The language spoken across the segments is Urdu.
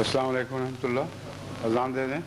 السلام علیکم ورحمۃ اللہ. اذان دے دیں.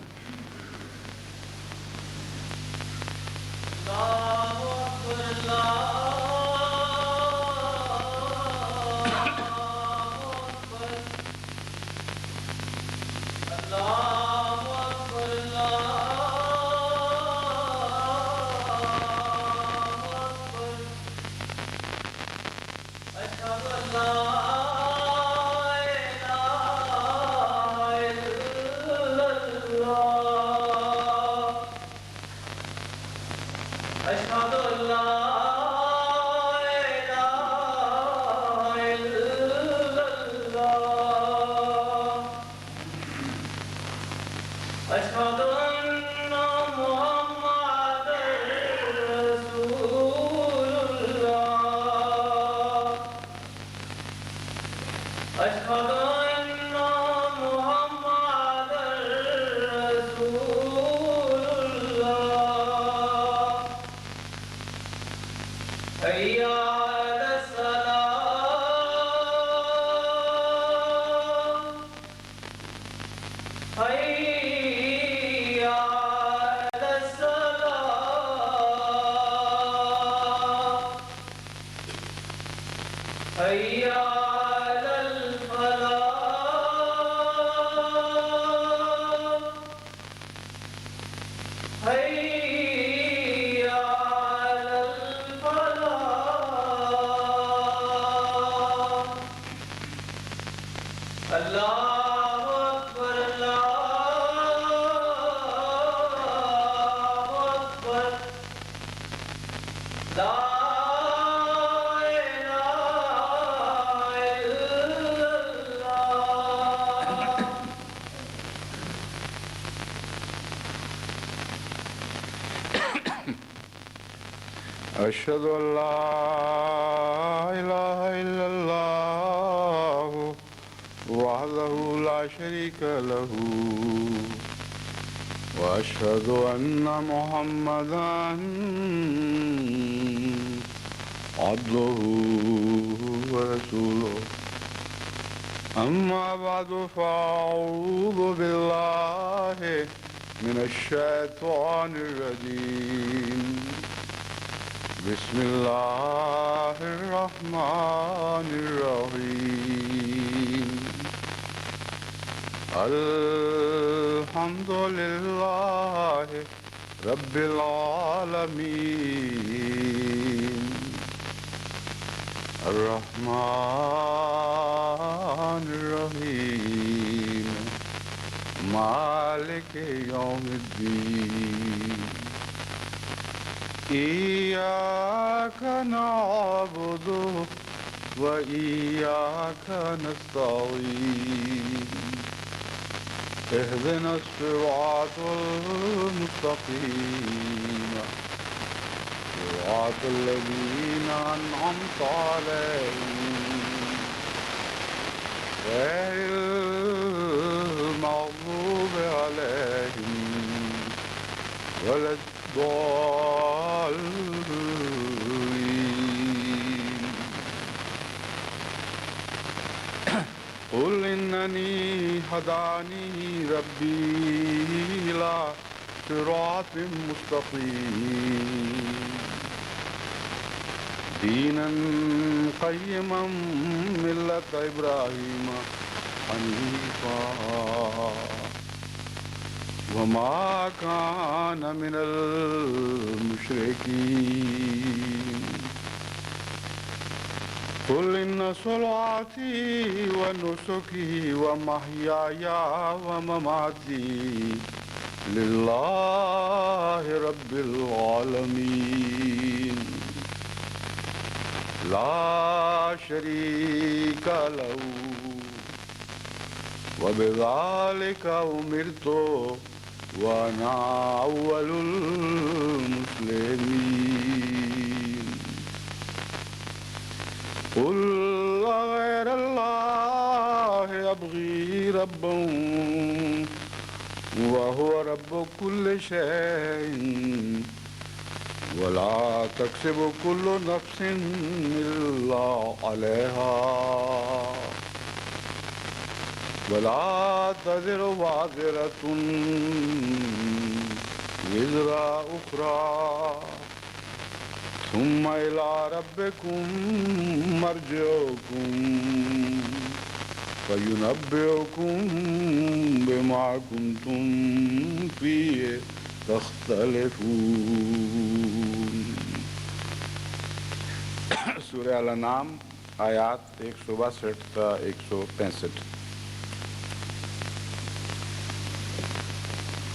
أشهد أن لا إله إلا الله وحده لا شريك له وأشهد أن محمدا عبده ورسوله أما بعد فأعوذ بالله من الشيطان الرجيم بسم الله الرحمن الرحيم الحمد لله رب العالمين الرحمن الرحيم مالك يوم الدين إياك نعبد وإياك نستعين اهدنا الصراط المستقيم صراط الذين أنعمت عليهم غير المغضوب عليهم ولا الضالين. قل إنني هداني ربي إلى صراط مستقيم دينا قيما ملة إبراهيم حنيفا وما كان من المشركين. قل إن صلاتي ونسكي ومحياي ومماتي لله رب العالمين لا شريك له وبذلك أمرت وأنا أول المسلمين. قل غير الله أبغي ربا وهو رب كل شيء ولا تكسب كل نفس إلا عليها ولا تزر وازرة وزر أخرى ثم إلى ربكم مرجعكم فينبئكم بما كنتم فيه تختلفون. سورہ الانعام آیات 162 تا 165.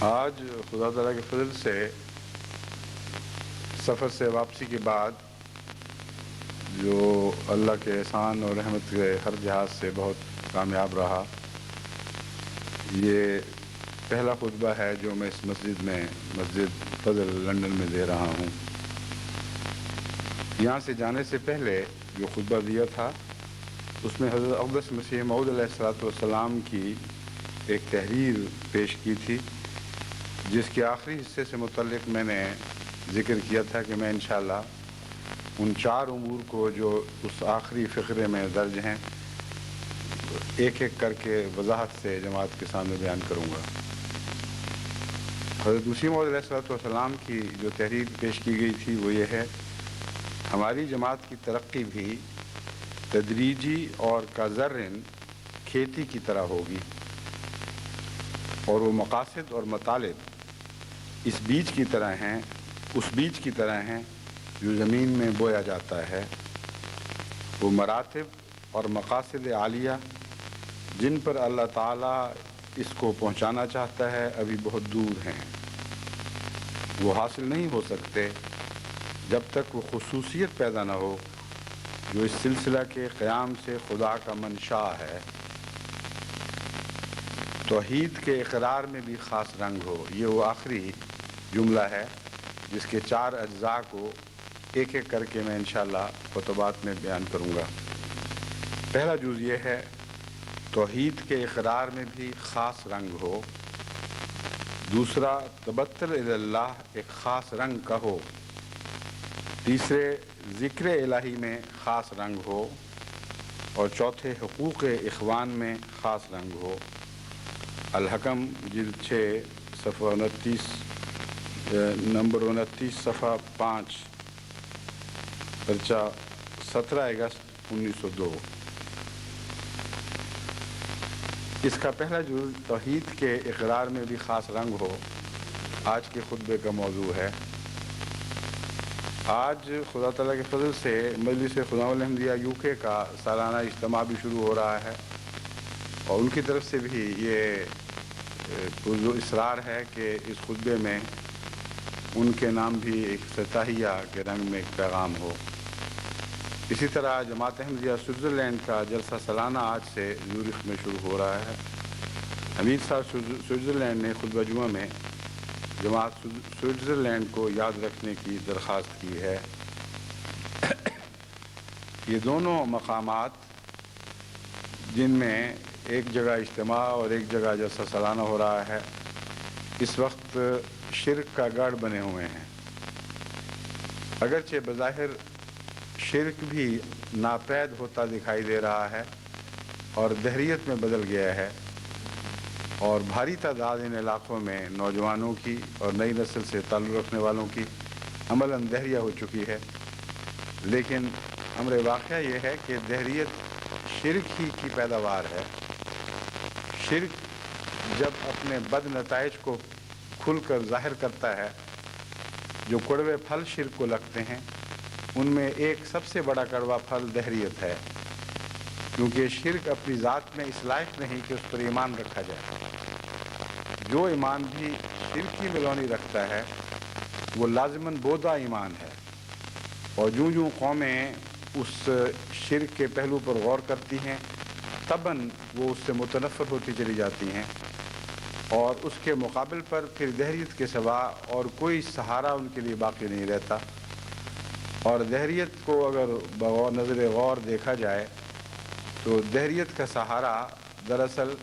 آج خدا تعالیٰ کے فضل سے سفر سے واپسی کے بعد جو اللہ کے احسان اور رحمت کے ہر جہاز سے بہت کامیاب رہا، یہ پہلا خطبہ ہے جو میں اس مسجد فضل لندن میں دے رہا ہوں. یہاں سے جانے سے پہلے جو خطبہ دیا تھا اس میں حضرت اقدس مسیح موعود علیہ السلام کی ایک تحریر پیش کی تھی، جس کے آخری حصے سے متعلق میں نے ذکر کیا تھا کہ میں انشاءاللہ ان 4 امور کو جو اس آخری فقرے میں درج ہیں ایک ایک کر کے وضاحت سے جماعت کے سامنے بیان کروں گا. حضرت مسیح موعود علیہ السلام کی جو تحریر پیش کی گئی تھی وہ یہ ہے: ہماری جماعت کی ترقی بھی تدریجی اور کازرن کھیتی کی طرح ہوگی، اور وہ مقاصد اور مطالب اس بیج کی طرح ہیں جو زمین میں بویا جاتا ہے. وہ مراتب اور مقاصد عالیہ جن پر اللہ تعالیٰ اس کو پہنچانا چاہتا ہے ابھی بہت دور ہیں. وہ حاصل نہیں ہو سکتے جب تک وہ خصوصیت پیدا نہ ہو جو اس سلسلہ کے قیام سے خدا کا منشا ہے. توحید کے اقرار میں بھی خاص رنگ ہو. یہ وہ آخری جملہ ہے جس کے 4 اجزاء کو ایک ایک کر کے میں انشاءاللہ خطبات میں بیان کروں گا. پہلا جز یہ ہے: توحید کے اقرار میں بھی خاص رنگ ہو. دوسرا، تبتل الی اللہ ایک خاص رنگ کا ہو. تیسرے، ذکر الہی میں خاص رنگ ہو. اور چوتھے، حقوق اخوان میں خاص رنگ ہو. الحکم جلد 6 صفحہ 29 نمبر 29 صفحہ 5 پرچہ 17 اگست 1902. اس کا پہلا جز توحید کے اقرار میں بھی خاص رنگ ہو آج کے خطبے کا موضوع ہے. آج خدا تعالیٰ کے فضل سے مجلس خدا الحمدیہ UK کا سالانہ اجتماع بھی شروع ہو رہا ہے، اور ان کی طرف سے بھی یہ پرزو اصرار ہے کہ اس خطبے میں ان کے نام بھی ایک افتتاحیہ کے رنگ میں ایک پیغام ہو. اسی طرح جماعت احمدیہ سوئٹزرلینڈ کا جلسہ سالانہ آج سے زورخ میں شروع ہو رہا ہے. حمید صاحب سوئٹزرلینڈ نے خطبہ جمعہ میں جماعت سوئٹزرلینڈ کو یاد رکھنے کی درخواست کی ہے. یہ دونوں مقامات جن میں ایک جگہ اجتماع اور ایک جگہ جلسہ سالانہ ہو رہا ہے اس وقت شرک کا گڑھ بنے ہوئے ہیں. اگرچہ بظاہر شرک بھی ناپید ہوتا دکھائی دے رہا ہے اور دہریت میں بدل گیا ہے، اور بھاری تعداد ان علاقوں میں نوجوانوں کی اور نئی نسل سے تعلق رکھنے والوں کی عملاً دہریہ ہو چکی ہے. لیکن امر واقعہ یہ ہے کہ دہریت شرک ہی کی پیداوار ہے. شرک جب اپنے بد نتائج کو کھل کر ظاہر کرتا ہے، جو کڑوے پھل شرک کو لگتے ہیں ان میں ایک سب سے بڑا کڑوا پھل دہریت ہے، کیونکہ شرک اپنی ذات میں اس لائق نہیں کہ اس پر ایمان رکھا جائے. جو ایمان بھی شرک کی ملونی رکھتا ہے وہ لازماً بودا ایمان ہے، اور جوں قومیں اس شرک کے پہلو پر غور کرتی ہیں تباً وہ اس سے متنفر ہوتی چلی جاتی ہیں، اور اس کے مقابل پر پھر دہریت کے سوا اور کوئی سہارا ان کے لیے باقی نہیں رہتا. اور دہریت کو اگر بغور نظر غور دیکھا جائے تو دہریت کا سہارا دراصل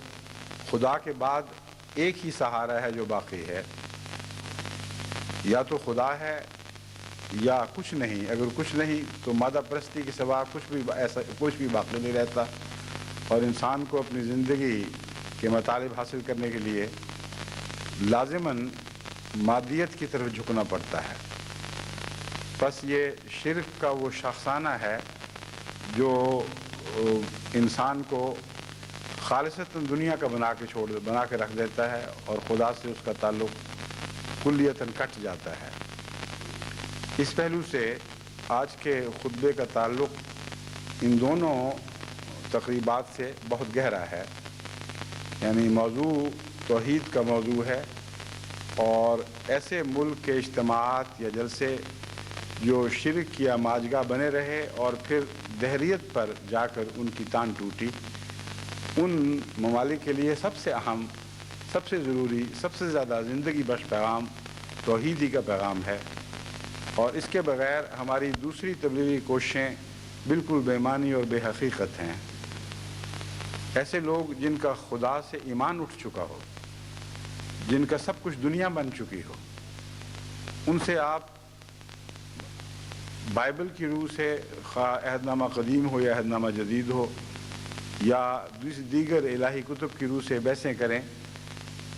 خدا کے بعد ایک ہی سہارا ہے جو باقی ہے. یا تو خدا ہے یا کچھ نہیں. اگر کچھ نہیں تو مادہ پرستی کے سوا کچھ بھی باقی نہیں رہتا، اور انسان کو اپنی زندگی کے مطالب حاصل کرنے کے لیے لازماً مادیت کی طرف جھکنا پڑتا ہے. بس یہ شرک کا وہ شاخسانہ ہے جو انسان کو خالصتاً دنیا کا بنا کے رکھ دیتا ہے اور خدا سے اس کا تعلق کلیتاً کٹ جاتا ہے. اس پہلو سے آج کے خطبے کا تعلق ان دونوں تقریبات سے بہت گہرا ہے. یعنی موضوع توحید کا موضوع ہے اور ایسے ملک کے اجتماعات یا جلسے جو شرک یا ماجگاہ بنے رہے اور پھر دہریت پر جا کر ان کی تان ٹوٹی، ان ممالک کے لیے سب سے اہم، سب سے ضروری، سب سے زیادہ زندگی بخش پیغام توحید ہی کا پیغام ہے. اور اس کے بغیر ہماری دوسری تبلیغی کوششیں بالکل بے معنی اور بے حقیقت ہیں. ایسے لوگ جن کا خدا سے ایمان اٹھ چکا ہو، جن کا سب کچھ دنیا بن چکی ہو، ان سے آپ بائبل کی روح سے خواہ عہد نامہ قدیم ہو یا عہد نامہ جدید ہو یا دیگر الہی کتب کی روح سے بحثیں کریں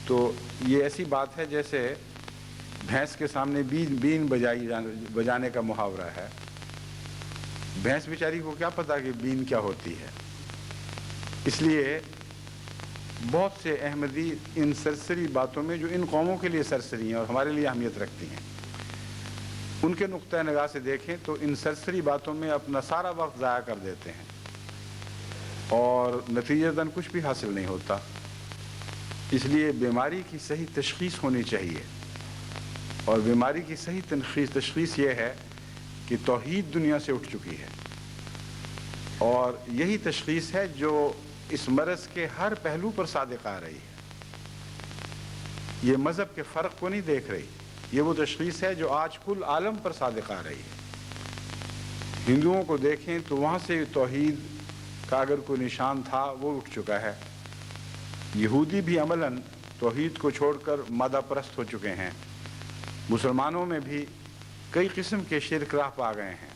تو یہ ایسی بات ہے جیسے بھینس کے سامنے بین بجانے کا محاورہ ہے. بھینس بیچاری کو کیا پتا کہ بین کیا ہوتی ہے. اس لیے بہت سے احمدی ان سرسری باتوں میں جو ان قوموں کے لیے سرسری ہیں اور ہمارے لیے اہمیت رکھتی ہیں، ان کے نقطۂ نگاہ سے دیکھیں تو ان سرسری باتوں میں اپنا سارا وقت ضائع کر دیتے ہیں اور نتیجتاً کچھ بھی حاصل نہیں ہوتا. اس لیے بیماری کی صحیح تشخیص ہونی چاہیے، اور بیماری کی صحیح تشخیص یہ ہے کہ توحید دنیا سے اٹھ چکی ہے، اور یہی تشخیص ہے جو اس مرض کے ہر پہلو پر صادق آ رہی ہے. یہ مذہب کے فرق کو نہیں دیکھ رہی، یہ وہ تشخیص ہے جو آج کل عالم پر صادق آ رہی ہے. ہندوؤں کو دیکھیں تو وہاں سے توحید کا اگر کوئی نشان تھا وہ اٹھ چکا ہے. یہودی بھی عملاً توحید کو چھوڑ کر مادہ پرست ہو چکے ہیں. مسلمانوں میں بھی کئی قسم کے شرک راہ پا گئے ہیں،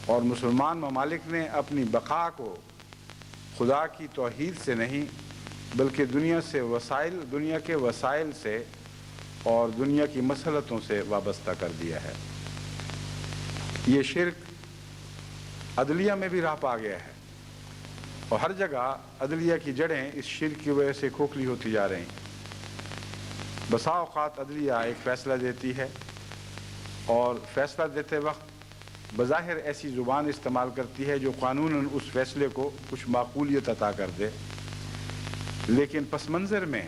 اور مسلمان ممالک نے اپنی بقا کو خدا کی توحید سے نہیں بلکہ دنیا کے وسائل سے اور دنیا کی مسلطوں سے وابستہ کر دیا ہے. یہ شرک عدلیہ میں بھی راہ پا گیا ہے، اور ہر جگہ عدلیہ کی جڑیں اس شرک کی وجہ سے کھوکھلی ہوتی جا رہی ہیں. بسا اوقات عدلیہ ایک فیصلہ دیتی ہے اور فیصلہ دیتے وقت بظاہر ایسی زبان استعمال کرتی ہے جو قانوناً اس فیصلے کو کچھ معقولیت عطا کر دے، لیکن پس منظر میں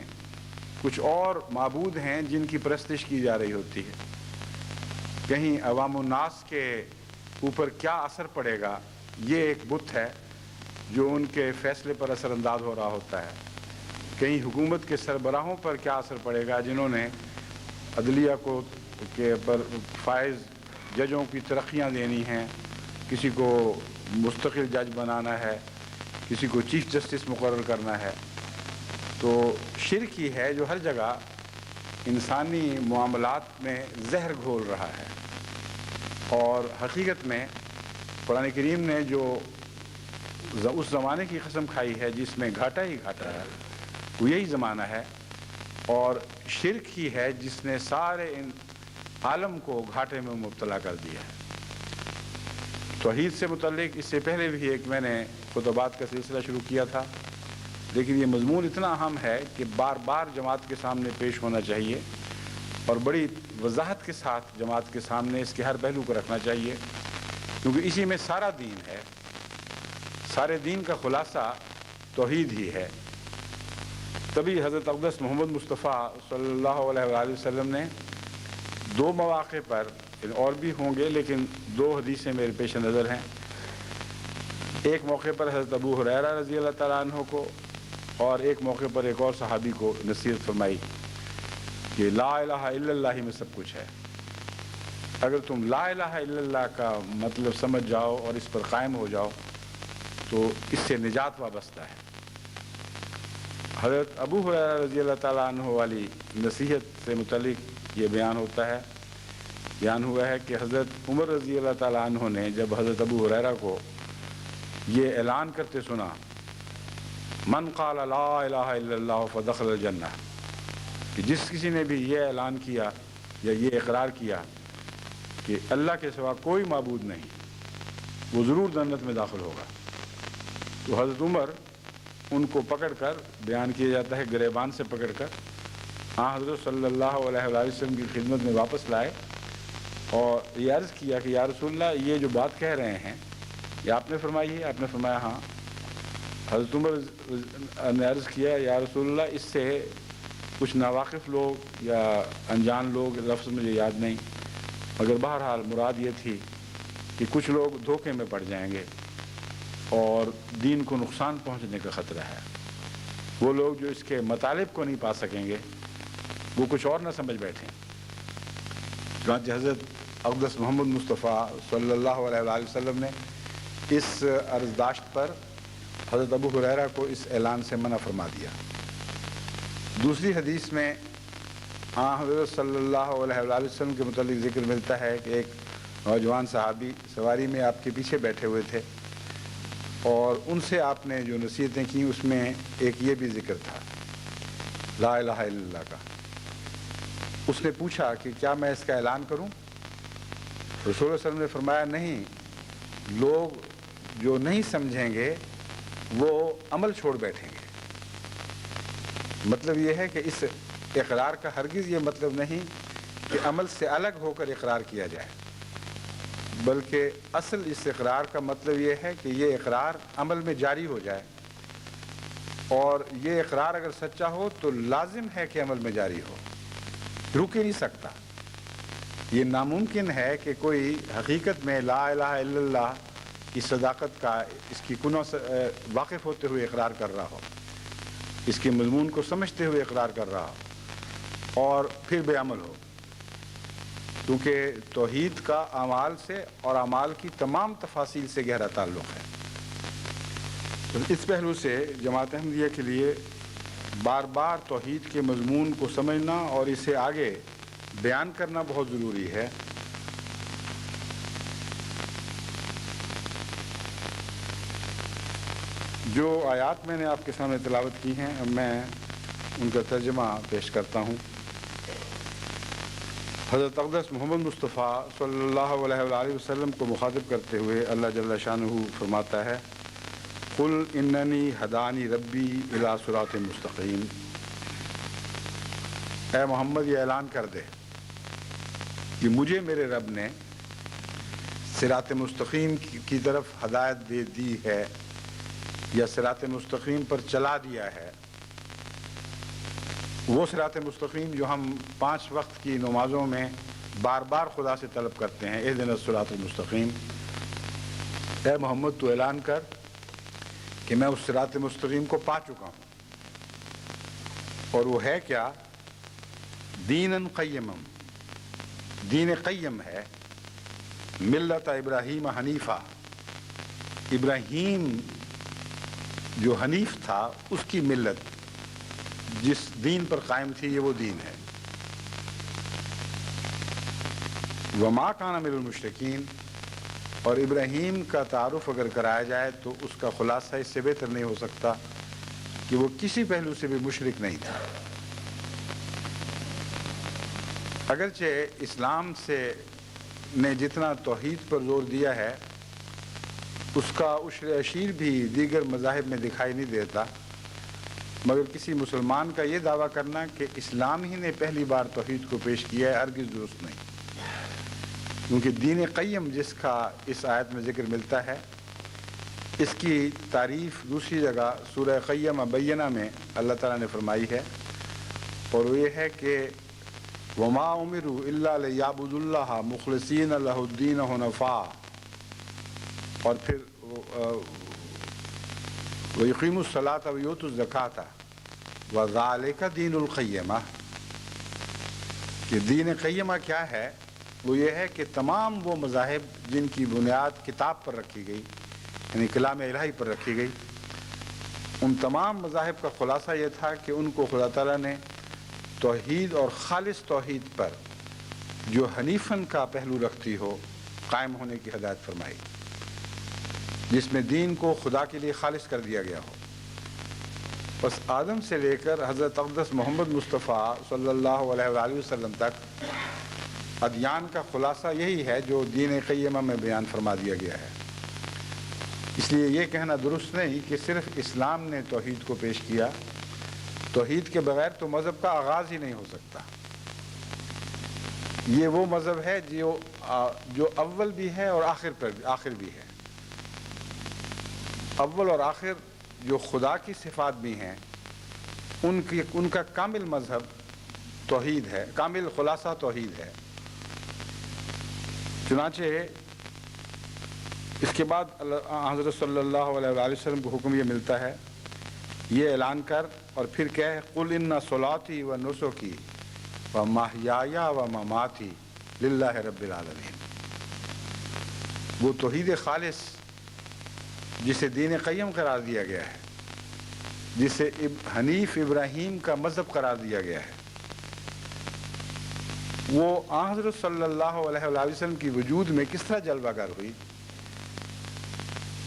کچھ اور معبود ہیں جن کی پرستش کی جا رہی ہوتی ہے. کہیں عوام الناس کے اوپر کیا اثر پڑے گا، یہ ایک بت ہے جو ان کے فیصلے پر اثر انداز ہو رہا ہوتا ہے. کہیں حکومت کے سربراہوں پر کیا اثر پڑے گا جنہوں نے عدلیہ کو کے پر فائز ججوں کی ترقیاں دینی ہیں، کسی کو مستقل جج بنانا ہے، کسی کو چیف جسٹس مقرر کرنا ہے. تو شرک ہی ہے جو ہر جگہ انسانی معاملات میں زہر گھول رہا ہے. اور حقیقت میں قرآن کریم نے جو اس زمانے کی قسم کھائی ہے جس میں گھاٹا ہی گھاٹا ہے، وہ یہی زمانہ ہے، اور شرک ہی ہے جس نے سارے ان عالم کو گھاٹے میں مبتلا کر دیا ہے. توحید سے متعلق اس سے پہلے بھی ایک میں نے خطبات کا سلسلہ شروع کیا تھا، لیکن یہ مضمون اتنا اہم ہے کہ بار بار جماعت کے سامنے پیش ہونا چاہیے اور بڑی وضاحت کے ساتھ جماعت کے سامنے اس کے ہر پہلو کو رکھنا چاہیے، کیونکہ اسی میں سارا دین ہے. سارے دین کا خلاصہ توحید ہی ہے. تبھی حضرت اقدس محمد مصطفیٰ صلی اللہ علیہ وآلہ وسلم نے دو مواقع پر، اور بھی ہوں گے لیکن دو حدیثیں میرے پیش نظر ہیں. ایک موقع پر حضرت ابو ہریرہ رضی اللہ تعالیٰ عنہ کو، اور ایک موقع پر ایک اور صحابی کو نصیحت فرمائی کہ لا الہ الا اللہ میں سب کچھ ہے. اگر تم لا الہ الا اللہ کا مطلب سمجھ جاؤ اور اس پر قائم ہو جاؤ تو اس سے نجات وابستہ ہے. حضرت ابو ہریرہ رضی اللہ تعالیٰ عنہ والی نصیحت سے متعلق یہ بیان ہوا ہے کہ حضرت عمر رضی اللہ تعالیٰ عنہ نے جب حضرت ابو ہریرہ کو یہ اعلان کرتے سنا من قال لا الہ الا اللہ فدخل الجنہ، کہ جس کسی نے بھی یہ اعلان کیا یا یہ اقرار کیا کہ اللہ کے سوا کوئی معبود نہیں، وہ ضرور جنت میں داخل ہوگا۔ تو حضرت عمر ان کو پکڑ کر، بیان کیا جاتا ہے گریبان سے پکڑ کر، حضرت صلی اللہ علیہ وآلہ وسلم کی خدمت میں واپس لائے اور یہ عرض کیا کہ یا رسول اللہ، یہ جو بات کہہ رہے ہیں یہ آپ نے فرمائی ہے؟ آپ نے فرمایا ہاں۔ حضرت عمر نے عرض کیا یا رسول اللہ، اس سے کچھ ناواقف لوگ یا انجان لوگ، لفظ مجھے یاد نہیں، مگر بہرحال مراد یہ تھی کہ کچھ لوگ دھوکے میں پڑ جائیں گے اور دین کو نقصان پہنچنے کا خطرہ ہے۔ وہ لوگ جو اس کے مطالب کو نہیں پا سکیں گے، وہ کچھ اور نہ سمجھ بیٹھیں۔ چنانچہ حضرت اقدس محمد مصطفیٰ صلی اللہ علیہ وآلہ وسلم نے اس عرضداشت پر حضرت ابو ہریرہ کو اس اعلان سے منع فرما دیا۔ دوسری حدیث میں حضرت صلی اللہ علیہ وآلہ وسلم کے متعلق ذکر ملتا ہے کہ ایک نوجوان صحابی سواری میں آپ کے پیچھے بیٹھے ہوئے تھے اور ان سے آپ نے جو نصیحتیں کیں اس میں ایک یہ بھی ذکر تھا لا الہ الا اللہ کا۔ اس نے پوچھا کہ کیا میں اس کا اعلان کروں؟ رسول اللہ صلی اللہ علیہ وسلم نے فرمایا نہیں، لوگ جو نہیں سمجھیں گے وہ عمل چھوڑ بیٹھیں گے۔ مطلب یہ ہے کہ اس اقرار کا ہرگز یہ مطلب نہیں کہ عمل سے الگ ہو کر اقرار کیا جائے، بلکہ اصل اس اقرار کا مطلب یہ ہے کہ یہ اقرار عمل میں جاری ہو جائے، اور یہ اقرار اگر سچا ہو تو لازم ہے کہ عمل میں جاری ہو، رک ہی نہیں سکتا۔ یہ ناممکن ہے کہ کوئی حقیقت میں لا الہ الا اللہ کی صداقت کا، اس کی کنوں سے واقف ہوتے ہوئے اقرار کر رہا ہو، اس کے مضمون کو سمجھتے ہوئے اقرار کر رہا ہو اور پھر بے عمل ہو، کیونکہ توحید کا اعمال سے اور اعمال کی تمام تفاصیل سے گہرا تعلق ہے۔ تو اس پہلو سے جماعت احمدیہ کے لیے بار بار توحید کے مضمون کو سمجھنا اور اسے آگے بیان کرنا بہت ضروری ہے۔ جو آیات میں نے آپ کے سامنے تلاوت کی ہیں، اب میں ان کا ترجمہ پیش کرتا ہوں۔ حضرت اقدس محمد مصطفیٰ صلی اللہ علیہ وآلہ وسلم کو مخاطب کرتے ہوئے اللہ جل شانہ فرماتا ہے قل اننی ہدانی ربی الی صراط مستقیم۔ اے محمد، یہ اعلان کر دے کہ مجھے میرے رب نے صراط مستقیم کی طرف ہدایت دے دی ہے یا صراط مستقیم پر چلا دیا ہے۔ وہ صراط مستقیم جو ہم 5 وقت کی نمازوں میں بار بار خدا سے طلب کرتے ہیں، اہدنا الصراط المستقیم۔ اے محمد، تو اعلان کر کہ میں اس صراط مستقیم کو پا چکا ہوں، اور وہ ہے کیا؟ دیناً قیمم، دین قیم ہے، ملت ابراہیم حنیفہ، ابراہیم جو حنیف تھا اس کی ملت جس دین پر قائم تھی، یہ وہ دین ہے۔ وما کان من المشرکین، اور ابراہیم کا تعارف اگر کرایا جائے تو اس کا خلاصہ اس سے بہتر نہیں ہو سکتا کہ وہ کسی پہلو سے بھی مشرک نہیں تھا۔ اگرچہ اسلام نے جتنا توحید پر زور دیا ہے اس کا عشر اشیر بھی دیگر مذاہب میں دکھائی نہیں دیتا، مگر کسی مسلمان کا یہ دعویٰ کرنا کہ اسلام ہی نے پہلی بار توحید کو پیش کیا ہے ہرگز درست نہیں، کیونکہ دین قیم جس کا اس آیت میں ذکر ملتا ہے، اس کی تعریف دوسری جگہ سورہ قیمہ بینہ میں اللہ تعالیٰ نے فرمائی ہے، اور وہ یہ ہے کہ وما امروا الا لیعبدوا اللہ مخلصین لہ الدین حنفاء، اور پھر وَيُقِيمُوا الصَّلَاةَ وَيُؤْتُوا الزَّكَاةَ وَذَلِكَ دِينُ الْقَيِّمَةِ، کہ دین قیمہ کیا ہے؟ وہ یہ ہے کہ تمام وہ مذاہب جن کی بنیاد کتاب پر رکھی گئی، یعنی کلام الہی پر رکھی گئی، ان تمام مذاہب کا خلاصہ یہ تھا کہ ان کو خدا تعالیٰ نے توحید اور خالص توحید پر جو حنیفاً کا پہلو رکھتی ہو قائم ہونے کی ہدایت فرمائی، جس میں دین کو خدا کے لیے خالص کر دیا گیا ہو۔ بس آدم سے لے کر حضرت اقدس محمد مصطفیٰ صلی اللہ علیہ وآلہ وسلم تک ادیان کا خلاصہ یہی ہے جو دین قیمہ میں بیان فرما دیا گیا ہے۔ اس لیے یہ کہنا درست نہیں کہ صرف اسلام نے توحید کو پیش کیا، توحید کے بغیر تو مذہب کا آغاز ہی نہیں ہو سکتا۔ یہ وہ مذہب ہے جو اول بھی ہے اور آخر بھی ہے۔ اول اور آخر جو خدا کی صفات بھی ہیں ان کا کامل مذہب توحید ہے، کامل خلاصہ توحید ہے۔ چنانچہ اس کے بعد حضرت صلی اللہ علیہ وآلہ وسلم کو حکم یہ ملتا ہے، یہ اعلان کر اور پھر کہے قُلْ إِنَّ صَلَاتِي وَنُسُكِي وَمَحْيَايَ وَمَمَاتِي لِلَّهِ رَبِّ الْعَالَمِينَ۔ وہ توحید خالص جسے دین قیم قرار دیا گیا ہے، جسے حنیف ابراہیم کا مذہب قرار دیا گیا ہے، وہ حضرت صلی اللہ علیہ وآلہ وسلم کی وجود میں کس طرح جلوہ گر ہوئی؟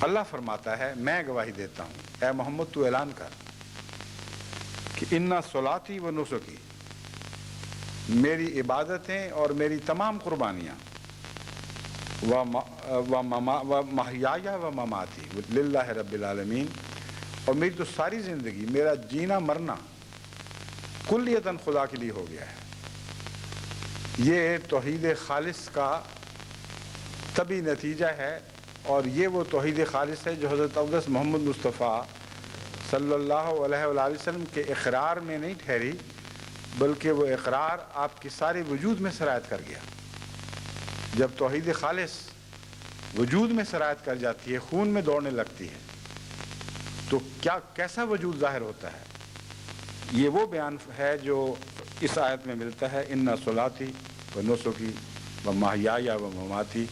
اللہ فرماتا ہے میں گواہی دیتا ہوں، اے محمد تو اعلان کر کہ اِنَّ صَلَاتِي وَنُسُكِي، میری عبادتیں اور میری تمام قربانیاں، وَمَحْيَايَ وَمَمَاتِي لِلَّهِ رَبِّ الْعَالَمِينَ، اور میری تو ساری زندگی، میرا جینا مرنا کلیتاً خدا کے لیے ہو گیا ہے۔ یہ توحید خالص کا طبی نتیجہ ہے، اور یہ وہ توحید خالص ہے جو حضرت اقدس محمد مصطفیٰ صلی اللہ علیہ وآلہ وسلم کے اقرار میں نہیں ٹھہری، بلکہ وہ اقرار آپ کی سارے وجود میں سرایت کر گیا۔ جب توحید خالص وجود میں سرایت کر جاتی ہے، خون میں دوڑنے لگتی ہے، تو کیسا وجود ظاہر ہوتا ہے؟ یہ وہ بیان ہے جو اس آیت میں ملتا ہے، اِنَّ صَلَاتِي وَنُسُكِي وَمَحْيَايَ وَمَمَاتِي۔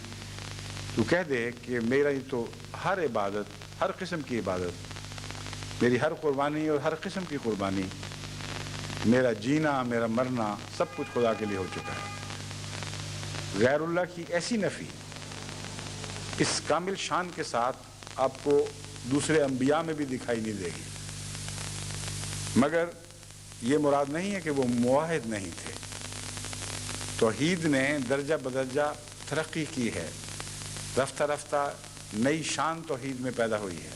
تو کہہ دے کہ میری تو ہر عبادت، ہر قسم کی عبادت، میری ہر قربانی اور ہر قسم کی قربانی، میرا جینا، میرا مرنا، سب کچھ خدا کے لیے ہو چکا ہے۔ غیر اللہ کی ایسی نفی اس کامل شان کے ساتھ آپ کو دوسرے انبیاء میں بھی دکھائی نہیں دے گی، مگر یہ مراد نہیں ہے کہ وہ موحد نہیں تھے۔ توحید نے درجہ بدرجہ ترقی کی ہے، رفتہ رفتہ نئی شان توحید میں پیدا ہوئی ہے۔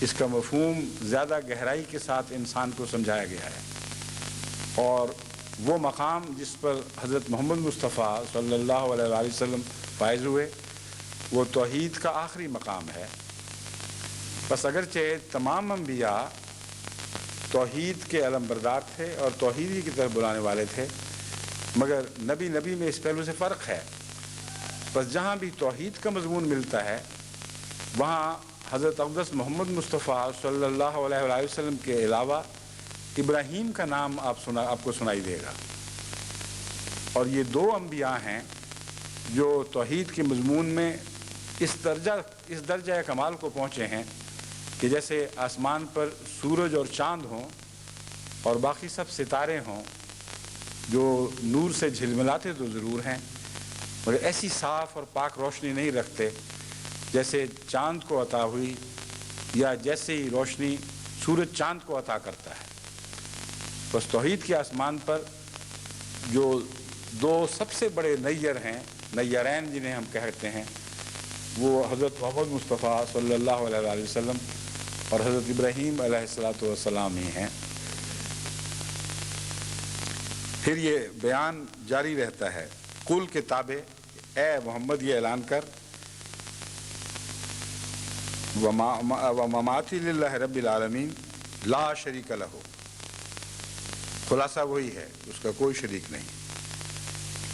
اس کا مفہوم زیادہ گہرائی کے ساتھ انسان کو سمجھایا گیا ہے، اور وہ مقام جس پر حضرت محمد مصطفیٰ صلی اللہ علیہ وآلہ وسلم فائز ہوئے، وہ توحید کا آخری مقام ہے۔ بس اگرچہ تمام انبیاء توحید کے علمبردار تھے اور توحیدی کی طرف بلانے والے تھے، مگر نبی میں اس پہلو سے فرق ہے۔ بس جہاں بھی توحید کا مضمون ملتا ہے، وہاں حضرت اقدس محمد مصطفیٰ صلی اللہ علیہ وآلہ وسلم کے علاوہ ابراہیم کا نام آپ کو سنائی دے گا۔ اور یہ دو انبیاء ہیں جو توحید کے مضمون میں اس درجہ کمال کو پہنچے ہیں کہ جیسے آسمان پر سورج اور چاند ہوں اور باقی سب ستارے ہوں جو نور سے جھلملاتے تو ضرور ہیں، مگر ایسی صاف اور پاک روشنی نہیں رکھتے جیسے چاند کو عطا ہوئی، یا جیسے ہی روشنی سورج چاند کو عطا کرتا ہے۔ بس توحید کے آسمان پر جو دو سب سے بڑے نیر ہیں، نیرین جنہیں ہم کہتے ہیں، وہ حضرت محمد مصطفیٰ صلی اللہ علیہ وآلہ وسلم اور حضرت ابراہیم علیہ السلام ہی ہیں۔ پھر یہ بیان جاری رہتا ہے، قل کے تابع اے محمد یہ اعلان کر، وَمَمَاتِي لِلَّهِ رَبِّ الْعَالَمِينَ لا شریک لہ۔ خلاصہ وہی ہے، اس کا کوئی شریک نہیں۔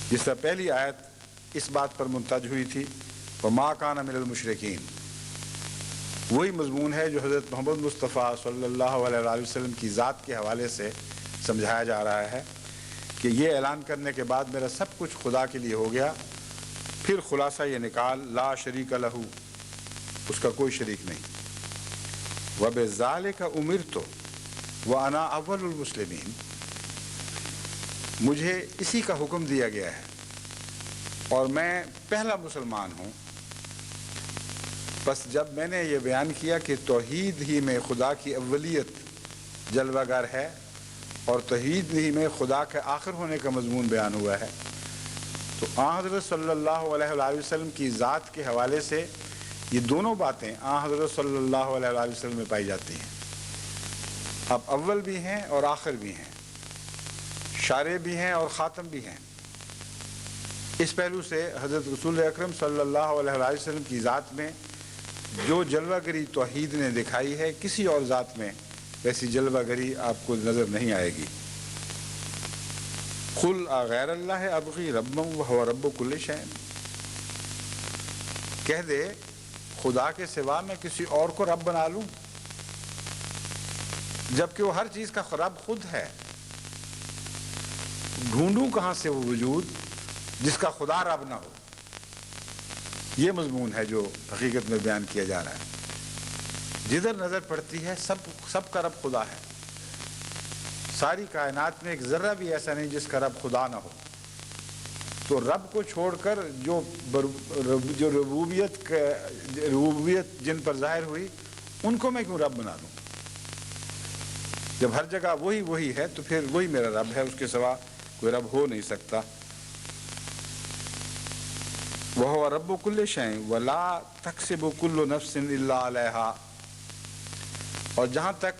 جس طرح پہلی آیت اس بات پر منتج ہوئی تھی، وَمَا كَانَ مِنَ الْمُشْرِكِينَ، وہی مضمون ہے جو حضرت محمد مصطفیٰ صلی اللہ علیہ وآلہ وسلم کی ذات کے حوالے سے سمجھایا جا رہا ہے کہ یہ اعلان کرنے کے بعد میرا سب کچھ خدا کے لیے ہو گیا۔ پھر خلاصہ یہ نکال، لا شریک لہ، اس کا کوئی شریک نہیں۔ وَبِذَالِكَ أُمِرْتُ وَأَنَا أَوَّلُ الْمُسْلِمِينَ، مجھے اسی کا حکم دیا گیا ہے اور میں پہلا مسلمان ہوں۔ بس جب میں نے یہ بیان کیا کہ توحید ہی میں خدا کی اولیت جلوہ گر ہے، اور توحید ہی میں خدا کے آخر ہونے کا مضمون بیان ہوا ہے، تو آن حضرت صلی اللہ علیہ وآلہ وسلم کی ذات کے حوالے سے یہ دونوں باتیں آن حضرت صلی اللہ علیہ وآلہ وسلم میں پائی جاتی ہیں۔ اب اول بھی ہیں اور آخر بھی ہیں، شارع بھی ہیں اور خاتم بھی ہیں۔ اس پہلو سے حضرت رسول اکرم صلی اللہ علیہ وآلہ وسلم کی ذات میں جو جلوہ گری توحید نے دکھائی ہے، کسی اور ذات میں ویسی جلوہ گری آپ کو نظر نہیں آئے گی۔ قل غیر اللہ ابغی ربا وہو رب کل شیء، کہہ دے خدا کے سوا میں کسی اور کو رب بنا لوں، جبکہ وہ ہر چیز کا رب خود ہے۔ ڈھونڈوں کہاں سے وہ وجود جس کا خدا رب نہ ہو؟ یہ مضمون ہے جو حقیقت میں بیان کیا جا رہا ہے۔ جدھر نظر پڑتی ہے سب کا رب خدا ہے۔ ساری کائنات میں ایک ذرہ بھی ایسا نہیں جس کا رب خدا نہ ہو۔ تو رب کو چھوڑ کر جو ربوبیت جن پر ظاہر ہوئی، ان کو میں کیوں رب بنا دوں؟ جب ہر جگہ وہی ہے تو پھر وہی میرا رب ہے، اس کے سوا کوئی رب ہو نہیں سکتا۔ وَهُوَ رَبُّ كُلِّ شَيْءٍ وَلَا تَكْسِبُ كُلُّ نَفْسٍ إِلَّا عَلَيْهَا، اور جہاں تک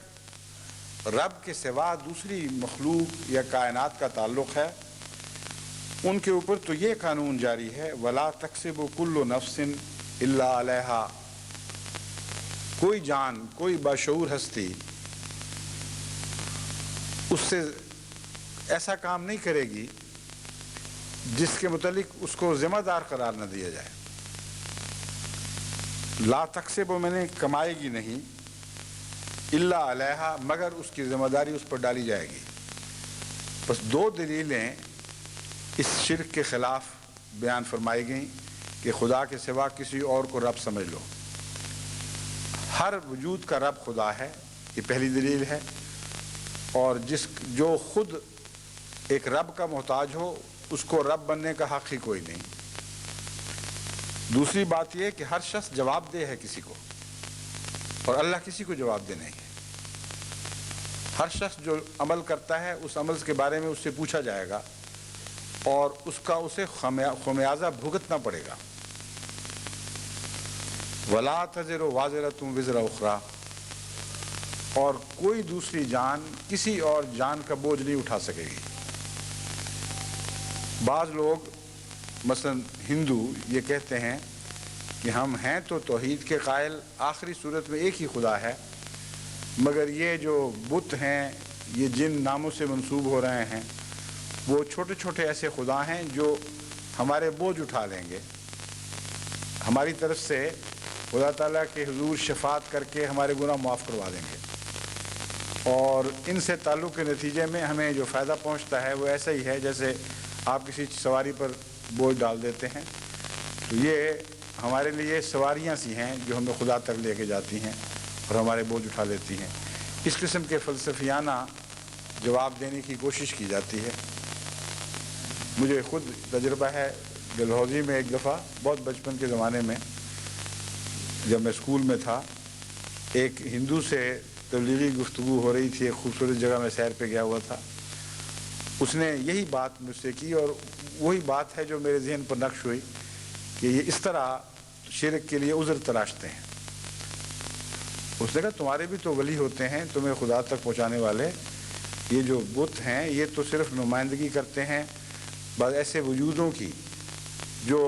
رب کے سوا دوسری مخلوق یا کائنات کا تعلق ہے، ان کے اوپر تو یہ قانون جاری ہے وَلَا تَكْسِبُ كُلُّ نَفْسٍ إِلَّا عَلَيْهَا، کوئی جان، کوئی باشعور ہستی اس سے ایسا کام نہیں کرے گی جس کے متعلق اس کو ذمہ دار قرار نہ دیا جائے۔ لا تکسب میں نے کمائے گی نہیں، الا علیہا، مگر اس کی ذمہ داری اس پر ڈالی جائے گی۔ بس دو دلیلیں اس شرک کے خلاف بیان فرمائی گئیں کہ خدا کے سوا کسی اور کو رب سمجھ لو۔ ہر وجود کا رب خدا ہے، یہ پہلی دلیل ہے، اور جو خود ایک رب کا محتاج ہو اس کو رب بننے کا حق ہی کوئی نہیں۔ دوسری بات یہ کہ ہر شخص جواب دہ ہے کسی کو، اور اللہ کسی کو جواب دہ نہیں ہے۔ ہر شخص جو عمل کرتا ہے اس عمل کے بارے میں اس سے پوچھا جائے گا، اور اسے خمیازہ بھگتنا پڑے گا۔ وَلَا تَزِرُ وَازِرَةٌ وِزْرَ أُخْرَىٰ، اور کوئی دوسری جان کسی اور جان کا بوجھ نہیں اٹھا سکے گی۔ بعض لوگ مثلا ہندو یہ کہتے ہیں کہ ہم ہیں تو توحید کے قائل، آخری صورت میں ایک ہی خدا ہے، مگر یہ جو بت ہیں، یہ جن ناموں سے منسوب ہو رہے ہیں، وہ چھوٹے چھوٹے ایسے خدا ہیں جو ہمارے بوجھ اٹھا لیں گے، ہماری طرف سے خدا تعالیٰ کے حضور شفاعت کر کے ہمارے گناہ معاف کروا دیں گے، اور ان سے تعلق کے نتیجے میں ہمیں جو فائدہ پہنچتا ہے وہ ایسا ہی ہے جیسے آپ کسی سواری پر بوجھ ڈال دیتے ہیں، تو یہ ہمارے لیے سواریاں سی ہیں جو ہمیں خدا تک لے کے جاتی ہیں اور ہمارے بوجھ اٹھا لیتی ہیں۔ اس قسم کے فلسفیانہ جواب دینے کی کوشش کی جاتی ہے۔ مجھے خود تجربہ ہے، ڈلہوزی میں ایک دفعہ بہت بچپن کے زمانے میں جب میں اسکول میں تھا، ایک ہندو سے تبلیغی گفتگو ہو رہی تھی، ایک خوبصورت جگہ میں سیر پہ گیا ہوا تھا، اس نے یہی بات مجھ سے کی، اور وہی بات ہے جو میرے ذہن پر نقش ہوئی کہ یہ اس طرح شرک کے لیے عذر تلاشتے ہیں۔ اس نے کہا تمہارے بھی تو ولی ہوتے ہیں تمہیں خدا تک پہنچانے والے، یہ جو بت ہیں یہ تو صرف نمائندگی کرتے ہیں بعض ایسے وجودوں کی جو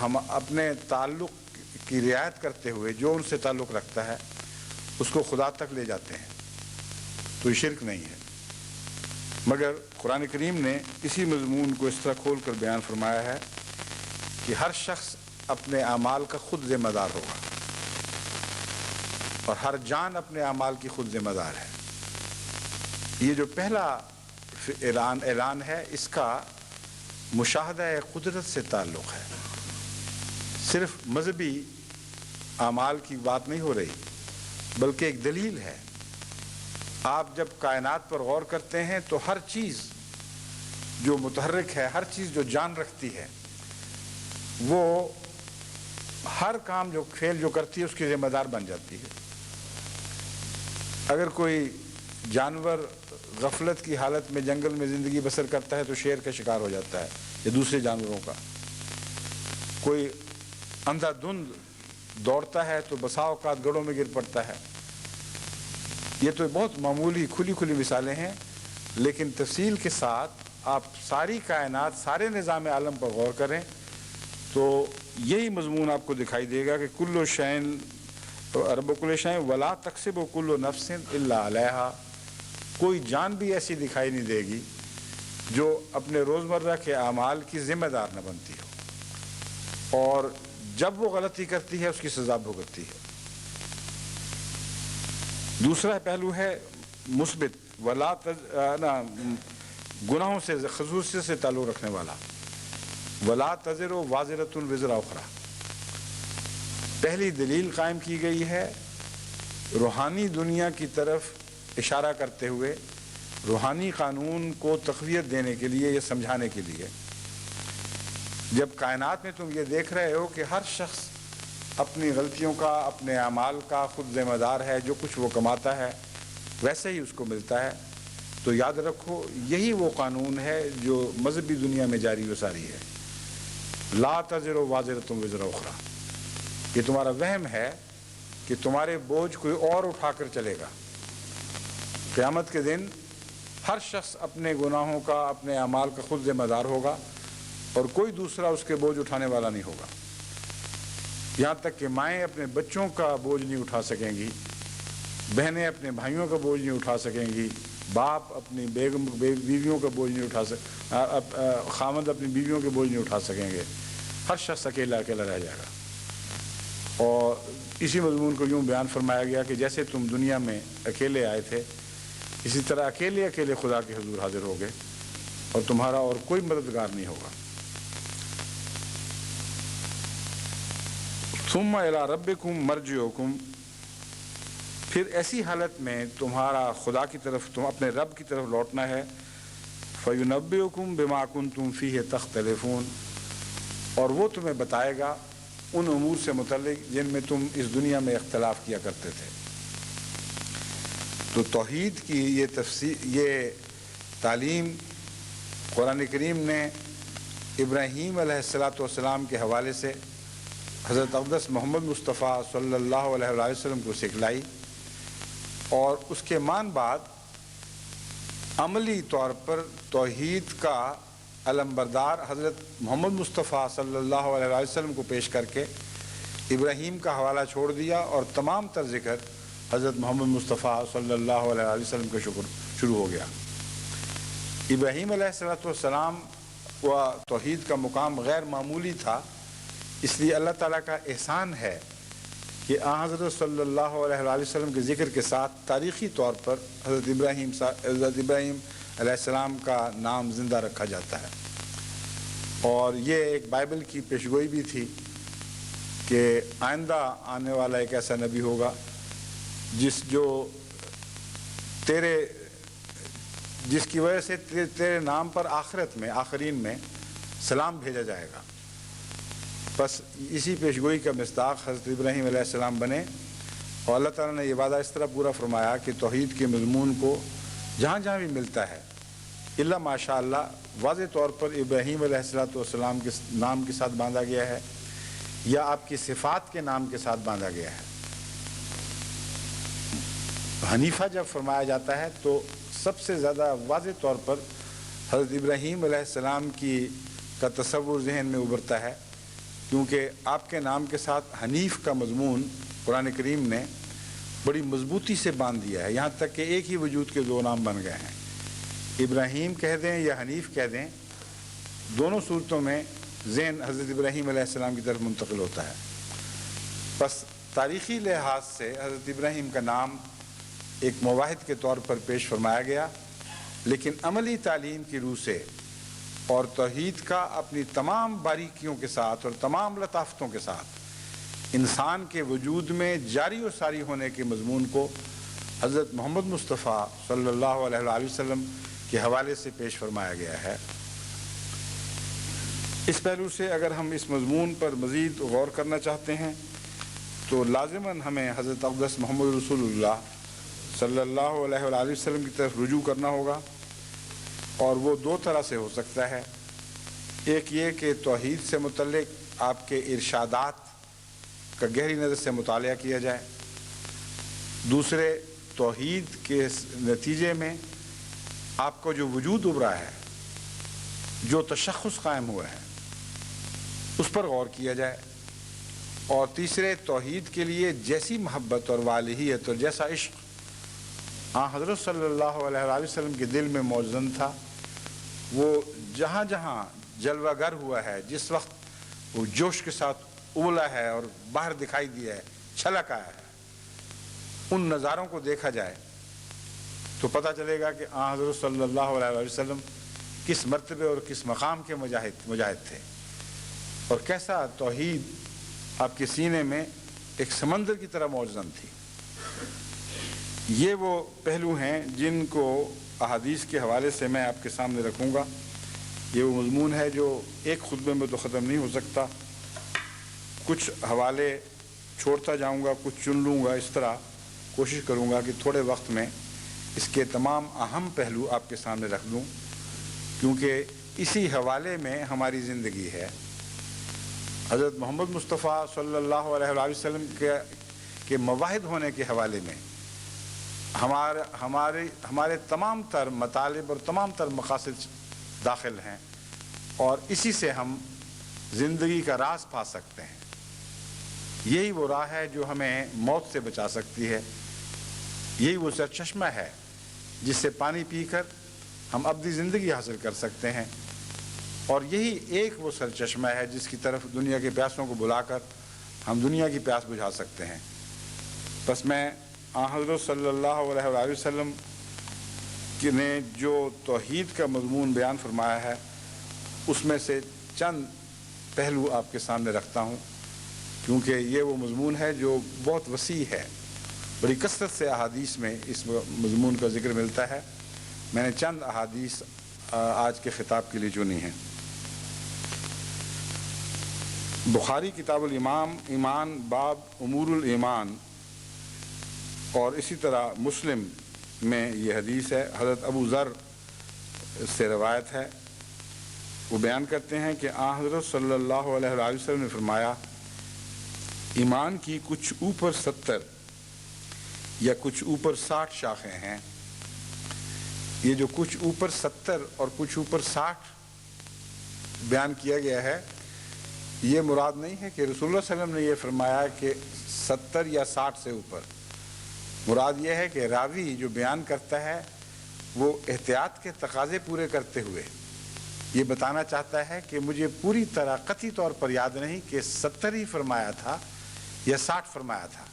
ہم اپنے تعلق کی رعایت کرتے ہوئے جو ان سے تعلق رکھتا ہے اس کو خدا تک لے جاتے ہیں، تو یہ شرک نہیں ہے۔ مگر قرآن کریم نے اسی مضمون کو اس طرح کھول کر بیان فرمایا ہے کہ ہر شخص اپنے اعمال کا خود ذمہ دار ہوگا، اور ہر جان اپنے اعمال کی خود ذمہ دار ہے۔ یہ جو پہلا اعلان ہے اس کا مشاہدہ قدرت سے تعلق ہے، صرف مذہبی اعمال کی بات نہیں ہو رہی بلکہ ایک دلیل ہے۔ آپ جب کائنات پر غور کرتے ہیں تو ہر چیز جو متحرک ہے، ہر چیز جو جان رکھتی ہے، وہ ہر کام جو فعل جو کرتی ہے اس کی ذمہ دار بن جاتی ہے۔ اگر کوئی جانور غفلت کی حالت میں جنگل میں زندگی بسر کرتا ہے تو شیر کا شکار ہو جاتا ہے یا دوسرے جانوروں کا. کوئی اندھا دھند دوڑتا ہے تو بسا اوقات گڑھوں میں گر پڑتا ہے. یہ تو بہت معمولی کھلی مثالیں ہیں، لیکن تفصیل کے ساتھ آپ ساری کائنات، سارے نظام عالم پر غور کریں تو یہی مضمون آپ کو دکھائی دے گا کہ کل شین رب کل شین ولا تکسب کل نفس الا علیہا. کوئی جان بھی ایسی دکھائی نہیں دے گی جو اپنے روزمرہ کے اعمال کی ذمہ دار نہ بنتی ہو، اور جب وہ غلطی کرتی ہے اس کی سزا بھگتتی ہے. دوسرا پہلو ہے مثبت، گناہوں سے خصوصیت سے تعلق رکھنے والا. ولا تزر وازرۃ وزر اخرى. پہلی دلیل قائم کی گئی ہے روحانی دنیا کی طرف اشارہ کرتے ہوئے، روحانی قانون کو تقویت دینے کے لیے، یہ سمجھانے کے لیے. جب کائنات میں تم یہ دیکھ رہے ہو کہ ہر شخص اپنی غلطیوں کا، اپنے اعمال کا خود ذمہ دار ہے، جو کچھ وہ کماتا ہے ویسے ہی اس کو ملتا ہے، تو یاد رکھو یہی وہ قانون ہے جو مذہبی دنیا میں جاری و ساری ہے. لا تزر وازرۃ وزر اخرى. یہ تمہارا وہم ہے کہ تمہارے بوجھ کوئی اور اٹھا کر چلے گا. قیامت کے دن ہر شخص اپنے گناہوں کا، اپنے اعمال کا خود ذمہ دار ہوگا اور کوئی دوسرا اس کے بوجھ اٹھانے والا نہیں ہوگا. یہاں تک کہ مائیں اپنے بچوں کا بوجھ نہیں اٹھا سکیں گی، بہنیں اپنے بھائیوں کا بوجھ نہیں اٹھا سکیں گی، باپ اپنی بیویوں کا بوجھ نہیں اٹھا خامد اپنی بیویوں کے بوجھ نہیں اٹھا سکیں گے. ہر شخص اکیلا رہ جائے گا. اور اسی مضمون کو یوں بیان فرمایا گیا کہ جیسے تم دنیا میں اکیلے آئے تھے، اسی طرح اکیلے خدا کے حضور حاضر ہوگے اور تمہارا اور کوئی مددگار نہیں ہوگا. ثم الی ربکم مرجعکم. پھر ایسی حالت میں تمہارا خدا کی طرف، تم اپنے رب کی طرف لوٹنا ہے. فینبئکم بما کنتم فیہ تختلفون. اور وہ تمہیں بتائے گا ان امور سے متعلق جن میں تم اس دنیا میں اختلاف کیا کرتے تھے. تو توحید کی یہ تعلیم قرآن کریم نے ابراہیم علیہ السلام کے حوالے سے حضرت اقدس محمد مصطفیٰ صلی اللہ علیہ وسلم کو سکھلائی، اور اس کے بعد عملی طور پر توحید کا علمبردار حضرت محمد مصطفیٰ صلی اللہ علیہ وسلم کو پیش کر کے ابراہیم کا حوالہ چھوڑ دیا، اور تمام تر ذکر حضرت محمد مصطفیٰ صلی اللہ علیہ وسلم کا شروع ہو گیا. ابراہیم علیہ السلام و توحید کا مقام غیر معمولی تھا، اس لیے اللہ تعالیٰ کا احسان ہے کہ حضرت صلی اللہ علیہ وسلم کے ذکر کے ساتھ تاریخی طور پر حضرت ابراہیم علیہ السلام کا نام زندہ رکھا جاتا ہے. اور یہ ایک بائبل کی پیشگوئی بھی تھی کہ آئندہ آنے والا ایک ایسا نبی ہوگا جس کی وجہ سے تیرے نام پر آخرت میں، آخرین میں سلام بھیجا جائے گا. بس اسی پیشگوئی کا مصداق حضرت ابراہیم علیہ السلام بنے، اور اللہ تعالیٰ نے یہ وعدہ اس طرح پورا فرمایا کہ توحید کے مضمون کو جہاں جہاں بھی ملتا ہے الا ماشاء اللہ واضح طور پر ابراہیم علیہ السلام کے نام کے ساتھ باندھا گیا ہے یا آپ کی صفات کے نام کے ساتھ باندھا گیا ہے. حنیفہ جب فرمایا جاتا ہے تو سب سے زیادہ واضح طور پر حضرت ابراہیم علیہ السلام کا تصور ذہن میں ابھرتا ہے، کیونکہ آپ کے نام کے ساتھ حنیف کا مضمون قرآن کریم نے بڑی مضبوطی سے باندھ دیا ہے، یہاں تک کہ ایک ہی وجود کے دو نام بن گئے ہیں. ابراہیم کہہ دیں یا حنیف کہہ دیں، دونوں صورتوں میں ذہن حضرت ابراہیم علیہ السلام کی طرف منتقل ہوتا ہے. بس تاریخی لحاظ سے حضرت ابراہیم کا نام ایک مواحد کے طور پر پیش فرمایا گیا، لیکن عملی تعلیم کی روح سے اور توحید کا اپنی تمام باریکیوں کے ساتھ اور تمام لطافتوں کے ساتھ انسان کے وجود میں جاری و ساری ہونے کے مضمون کو حضرت محمد مصطفیٰ صلی اللہ علیہ وسلم کے حوالے سے پیش فرمایا گیا ہے. اس پہلو سے اگر ہم اس مضمون پر مزید غور کرنا چاہتے ہیں تو لازماً ہمیں حضرت اقدس محمد رسول اللہ صلی اللہ علیہ وآلہ وسلم کی طرف رجوع کرنا ہوگا، اور وہ دو طرح سے ہو سکتا ہے۔ ایک یہ کہ توحید سے متعلق آپ کے ارشادات کا گہری نظر سے مطالعہ کیا جائے، دوسرے توحید کے نتیجے میں آپ کو جو وجود ابھرا ہے، جو تشخص قائم ہوا ہے، اس پر غور کیا جائے، اور تیسرے توحید کے لیے جیسی محبت اور والہیت اور جیسا عشق حضرت صلی اللہ علیہ وآلہ وسلم کے دل میں موجود تھا، وہ جہاں جہاں جلوہ گر ہوا ہے، جس وقت وہ جوش کے ساتھ ابلا ہے اور باہر دکھائی دیا ہے، چھلک آیا ہے، ان نظاروں کو دیکھا جائے تو پتہ چلے گا کہ حضرت صلی اللہ علیہ وآلہ وسلم کس مرتبے اور کس مقام کے مجاہد تھے، اور کیسا توحید آپ کے سینے میں ایک سمندر کی طرح موجود تھی۔ یہ وہ پہلو ہیں جن کو احادیث کے حوالے سے میں آپ کے سامنے رکھوں گا۔ یہ وہ مضمون ہے جو ایک خطبے میں تو ختم نہیں ہو سکتا، کچھ حوالے چھوڑتا جاؤں گا، کچھ چن لوں گا، اس طرح کوشش کروں گا کہ تھوڑے وقت میں اس کے تمام اہم پہلو آپ کے سامنے رکھ دوں، کیونکہ اسی حوالے میں ہماری زندگی ہے۔ حضرت محمد مصطفیٰ صلی اللہ علیہ وآلہ وسلم کے مواحد ہونے کے حوالے میں ہمارے تمام تر مطالب اور تمام تر مقاصد داخل ہیں، اور اسی سے ہم زندگی کا راز پا سکتے ہیں۔ یہی وہ راہ ہے جو ہمیں موت سے بچا سکتی ہے، یہی وہ سرچشمہ ہے جس سے پانی پی کر ہم ابدی زندگی حاصل کر سکتے ہیں، اور یہی ایک وہ سرچشمہ ہے جس کی طرف دنیا کے پیاسوں کو بلا کر ہم دنیا کی پیاس بجھا سکتے ہیں۔ بس میں حضرت صلی اللہ علیہ وآلہ وسلم نے جو توحید کا مضمون بیان فرمایا ہے، اس میں سے چند پہلو آپ کے سامنے رکھتا ہوں، کیونکہ یہ وہ مضمون ہے جو بہت وسیع ہے، بڑی کثرت سے احادیث میں اس مضمون کا ذکر ملتا ہے۔ میں نے چند احادیث آج کے خطاب کے لیے چنی ہیں۔ بخاری کتاب ایمان باب امور الایمان، اور اسی طرح مسلم میں یہ حدیث ہے، حضرت ابو ذر سے روایت ہے، وہ بیان کرتے ہیں کہ حضرت صلی اللہ علیہ وآلہ وسلم نے فرمایا، ایمان کی کچھ اوپر 70 یا کچھ اوپر 60 شاخیں ہیں۔ یہ جو کچھ اوپر 70 اور کچھ اوپر 60 بیان کیا گیا ہے، یہ مراد نہیں ہے کہ رسول اللہ صلی اللہ علیہ وسلم نے یہ فرمایا کہ 70 یا 60 سے اوپر، مراد یہ ہے کہ راوی جو بیان کرتا ہے وہ احتیاط کے تقاضے پورے کرتے ہوئے یہ بتانا چاہتا ہے کہ مجھے پوری طرح قطعی طور پر یاد نہیں کہ 70 ہی فرمایا تھا یا 60 فرمایا تھا،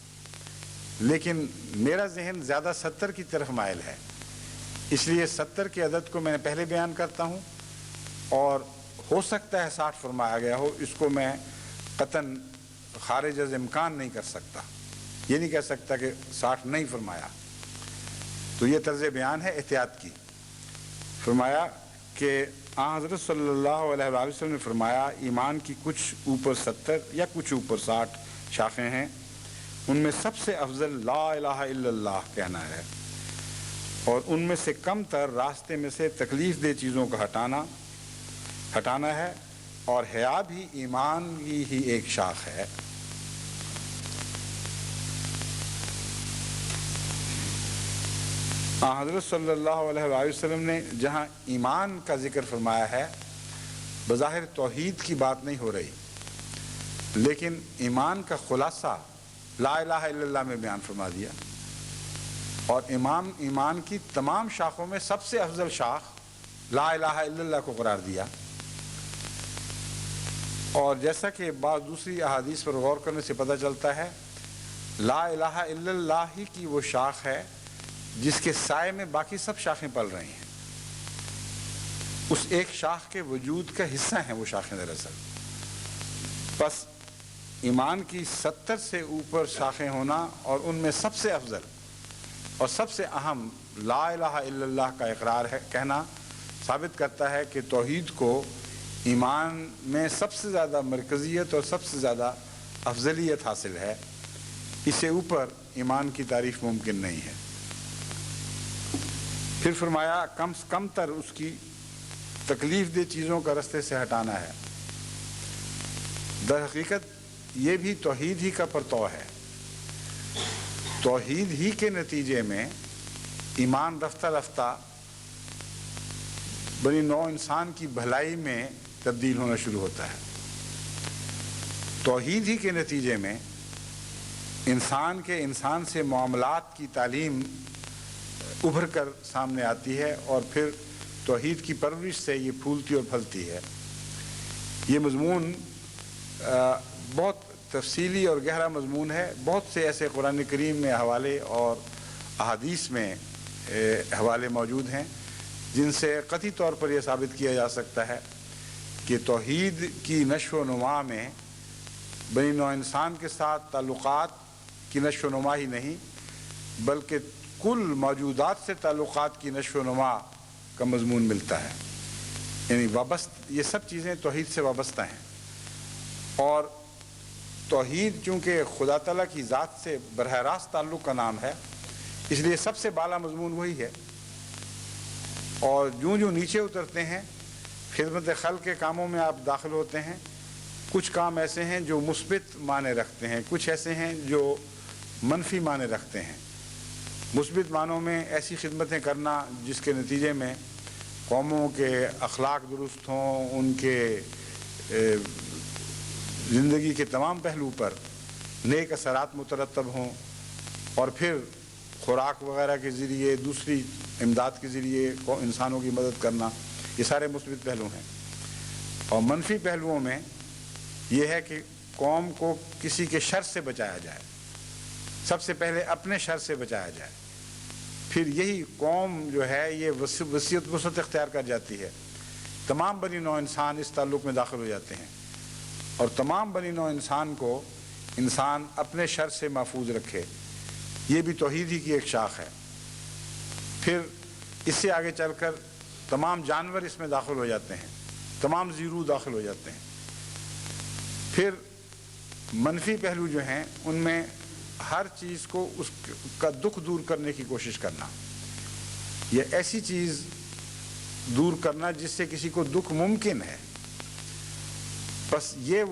لیکن میرا ذہن زیادہ 70 کی طرف مائل ہے، اس لیے 70 کے عدد کو میں پہلے بیان کرتا ہوں، اور ہو سکتا ہے 60 فرمایا گیا ہو، اس کو میں قطعاً خارج از امکان نہیں کر سکتا، یہ نہیں کہہ سکتا کہ 60 نہیں فرمایا۔ تو یہ طرز بیان ہے احتیاط کی۔ فرمایا کہ حضرت صلی اللہ علیہ وآلہ وسلم نے فرمایا، ایمان کی کچھ اوپر 70 یا کچھ اوپر 60 شاخیں ہیں، ان میں سب سے افضل لا الہ الا اللہ کہنا ہے، اور ان میں سے کم تر راستے میں سے تکلیف دہ چیزوں کا ہٹانا ہے، اور حیا بھی ایمان کی ہی ایک شاخ ہے۔ حضرت صلی اللہ علیہ وآلہ وسلم نے جہاں ایمان کا ذکر فرمایا ہے، بظاہر توحید کی بات نہیں ہو رہی، لیکن ایمان کا خلاصہ لا الہ الا اللہ میں بیان فرما دیا، اور ایمان کی تمام شاخوں میں سب سے افضل شاخ لا الہ الا اللہ کو قرار دیا۔ اور جیسا کہ بعض دوسری احادیث پر غور کرنے سے پتہ چلتا ہے، لا الہ الا اللہ ہی کی وہ شاخ ہے جس کے سائے میں باقی سب شاخیں پل رہی ہیں، اس ایک شاخ کے وجود کا حصہ ہیں وہ شاخیں دراصل۔ بس ایمان کی 70 سے اوپر شاخیں ہونا، اور ان میں سب سے افضل اور سب سے اہم لا الہ الا اللہ کا اقرار ہے کہنا، ثابت کرتا ہے کہ توحید کو ایمان میں سب سے زیادہ مرکزیت اور سب سے زیادہ افضلیت حاصل ہے، اس سے اوپر ایمان کی تعریف ممکن نہیں ہے۔ پھر فرمایا کم سے کم تر اس کی تکلیف دہ چیزوں کا رستے سے ہٹانا ہے۔ در حقیقت یہ بھی توحید ہی کا پرتو ہے۔ توحید ہی کے نتیجے میں ایمان رفتہ رفتہ بنی نوع انسان کی بھلائی میں تبدیل ہونا شروع ہوتا ہے۔ توحید ہی کے نتیجے میں انسان کے انسان سے معاملات کی تعلیم ابھر کر سامنے آتی ہے، اور پھر توحید کی پرورش سے یہ پھولتی اور پھلتی ہے۔ یہ مضمون بہت تفصیلی اور گہرا مضمون ہے۔ بہت سے ایسے قرآن کریم میں حوالے اور احادیث میں حوالے موجود ہیں جن سے قطعی طور پر یہ ثابت کیا جا سکتا ہے کہ توحید کی نشو و نما میں بنی نوع انسان کے ساتھ تعلقات کی نشو و نما ہی نہیں، بلکہ کل موجودات سے تعلقات کی نشو و نما کا مضمون ملتا ہے۔ یعنی یہ سب چیزیں توحید سے وابستہ ہیں، اور توحید چونکہ خدا تعالیٰ کی ذات سے براہ راست تعلق کا نام ہے، اس لیے سب سے بالا مضمون وہی ہے۔ اور جو نیچے اترتے ہیں، خدمت خلق کے کاموں میں آپ داخل ہوتے ہیں، کچھ کام ایسے ہیں جو مثبت معنی رکھتے ہیں، کچھ ایسے ہیں جو منفی معنی رکھتے ہیں۔ مثبت معنوں میں ایسی خدمتیں کرنا جس کے نتیجے میں قوموں کے اخلاق درست ہوں، ان کے زندگی کے تمام پہلو پر نیک اثرات مترتب ہوں، اور پھر خوراک وغیرہ کے ذریعے، دوسری امداد کے ذریعے انسانوں کی مدد کرنا، یہ سارے مثبت پہلو ہیں۔ اور منفی پہلوؤں میں یہ ہے کہ قوم کو کسی کے شر سے بچایا جائے، سب سے پہلے اپنے شر سے بچایا جائے، پھر یہی قوم جو ہے یہ وسعت اختیار کر جاتی ہے، تمام بنی نوع انسان اس تعلق میں داخل ہو جاتے ہیں، اور تمام بنی نوع انسان کو انسان اپنے شر سے محفوظ رکھے، یہ بھی توحید ہی کی ایک شاخ ہے۔ پھر اس سے آگے چل کر تمام جانور اس میں داخل ہو جاتے ہیں، تمام زیرو داخل ہو جاتے ہیں۔ پھر منفی پہلو جو ہیں ان میں ہر چیز کو اس کا دکھ دور کرنے کی کوشش کرنا، یہ ایسی چیز دور کرنا جس سے کسی کو دکھ ممکن ہے، بس یہ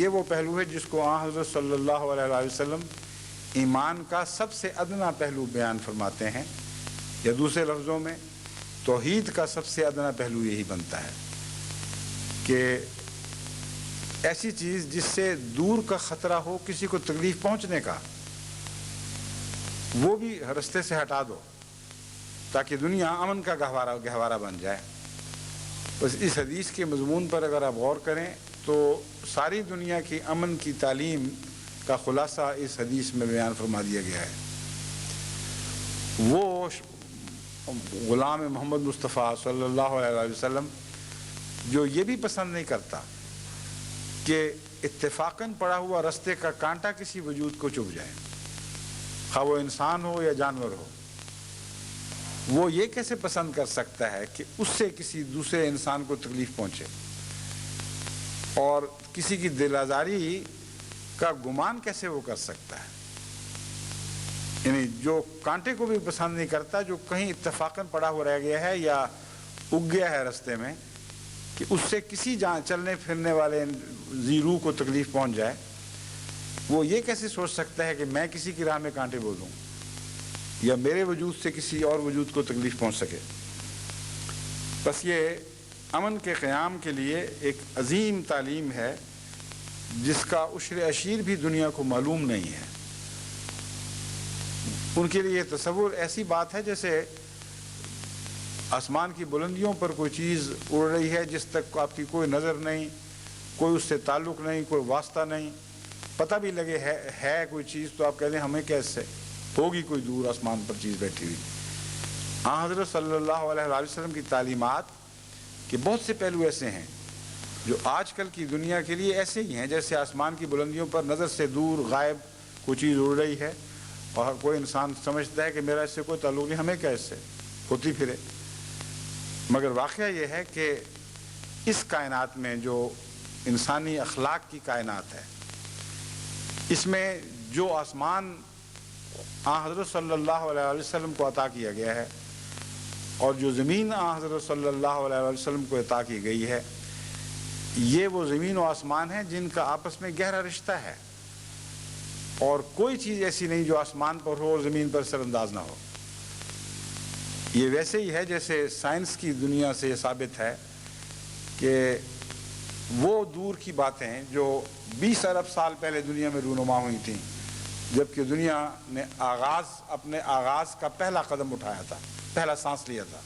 وہ پہلو ہے جس کو حضرت صلی اللہ علیہ وسلم ایمان کا سب سے ادنا پہلو بیان فرماتے ہیں، یا دوسرے لفظوں میں توحید کا سب سے ادنا پہلو یہی بنتا ہے کہ ایسی چیز جس سے دور کا خطرہ ہو، کسی کو تکلیف پہنچنے کا، وہ بھی رستے سے ہٹا دو تاکہ دنیا امن کا گہوارہ بن جائے۔ بس اس حدیث کے مضمون پر اگر آپ غور کریں تو ساری دنیا کی امن کی تعلیم کا خلاصہ اس حدیث میں بیان فرما دیا گیا ہے۔ وہ غلام محمد مصطفیٰ صلی اللہ علیہ وسلم جو یہ بھی پسند نہیں کرتا کہ اتفاقاً پڑا ہوا رستے کا کانٹا کسی وجود کو چبھ جائے، خواہ وہ انسان ہو یا جانور ہو، وہ یہ کیسے پسند کر سکتا ہے کہ اس سے کسی دوسرے انسان کو تکلیف پہنچے، اور کسی کی دل آزاری کا گمان کیسے وہ کر سکتا ہے؟ یعنی جو کانٹے کو بھی پسند نہیں کرتا، جو کہیں اتفاقاً پڑا ہوا رہ گیا ہے یا اگ گیا ہے رستے میں، کہ اس سے کسی چلنے پھرنے والے زیرو کو تکلیف پہنچ جائے، وہ یہ کیسے سوچ سکتا ہے کہ میں کسی کی راہ میں کانٹے بو دوں یا میرے وجود سے کسی اور وجود کو تکلیف پہنچ سکے؟ بس یہ امن کے قیام کے لیے ایک عظیم تعلیم ہے جس کا عشر عشیر بھی دنیا کو معلوم نہیں ہے۔ ان کے لیے یہ تصور ایسی بات ہے جیسے آسمان کی بلندیوں پر کوئی چیز اڑ رہی ہے جس تک آپ کی کوئی نظر نہیں، کوئی اس سے تعلق نہیں، کوئی واسطہ نہیں، پتہ بھی لگے ہے کوئی چیز تو آپ کہتے ہیں ہمیں کیسے ہوگی کوئی دور آسمان پر چیز بیٹھی ہوئی۔ حضرت صلی اللہ علیہ وسلم کی تعلیمات کے بہت سے پہلو ایسے ہیں جو آج کل کی دنیا کے لیے ایسے ہی ہیں جیسے آسمان کی بلندیوں پر نظر سے دور غائب کوئی چیز اڑ رہی ہے، اور کوئی انسان سمجھتا ہے کہ میرا اس سے کوئی تعلق نہیں، ہمیں کیا اس سے، ہوتی پھرے۔ مگر واقعہ یہ ہے کہ اس کائنات میں جو انسانی اخلاق کی کائنات ہے، اس میں جو آسمان حضرت صلی اللہ علیہ وسلم کو عطا کیا گیا ہے اور جو زمین حضرت صلی اللہ علیہ وسلم کو عطا کی گئی ہے، یہ وہ زمین و آسمان ہیں جن کا آپس میں گہرا رشتہ ہے، اور کوئی چیز ایسی نہیں جو آسمان پر ہو اور زمین پر سر انداز نہ ہو۔ یہ ویسے ہی ہے جیسے سائنس کی دنیا سے یہ ثابت ہے کہ وہ دور کی باتیں جو 20 ارب سال پہلے دنیا میں رونما ہوئی تھیں، جبکہ دنیا نے اپنے آغاز کا پہلا قدم اٹھایا تھا، پہلا سانس لیا تھا،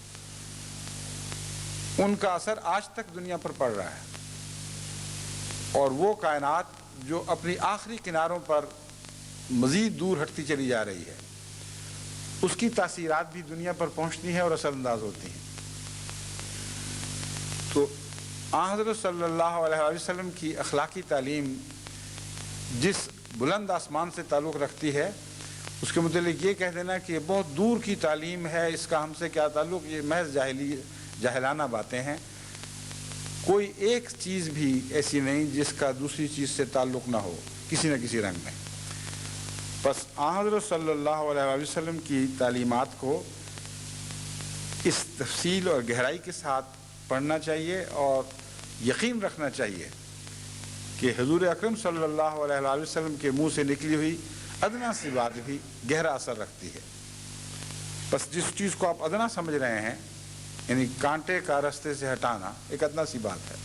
ان کا اثر آج تک دنیا پر پڑ رہا ہے۔ اور وہ کائنات جو اپنی آخری کناروں پر مزید دور ہٹتی چلی جا رہی ہے، اس کی تاثیرات بھی دنیا پر پہنچتی ہیں اور اثر انداز ہوتی ہیں۔ تو حضرت صلی اللہ علیہ وسلم کی اخلاقی تعلیم جس بلند آسمان سے تعلق رکھتی ہے، اس کے متعلق یہ کہہ دینا کہ یہ بہت دور کی تعلیم ہے، اس کا ہم سے کیا تعلق، یہ محض جاہلانہ باتیں ہیں۔ کوئی ایک چیز بھی ایسی نہیں جس کا دوسری چیز سے تعلق نہ ہو کسی نہ کسی رنگ میں۔ بس حضرت صلی اللہ علیہ وسلم کی تعلیمات کو اس تفصیل اور گہرائی کے ساتھ پڑھنا چاہیے اور یقین رکھنا چاہیے کہ حضور اکرم صلی اللہ علیہ وسلم کے منہ سے نکلی ہوئی ادنا سی بات بھی گہرا اثر رکھتی ہے۔ بس جس چیز کو آپ ادنا سمجھ رہے ہیں، یعنی کانٹے کا رستے سے ہٹانا، ایک ادنا سی بات ہے،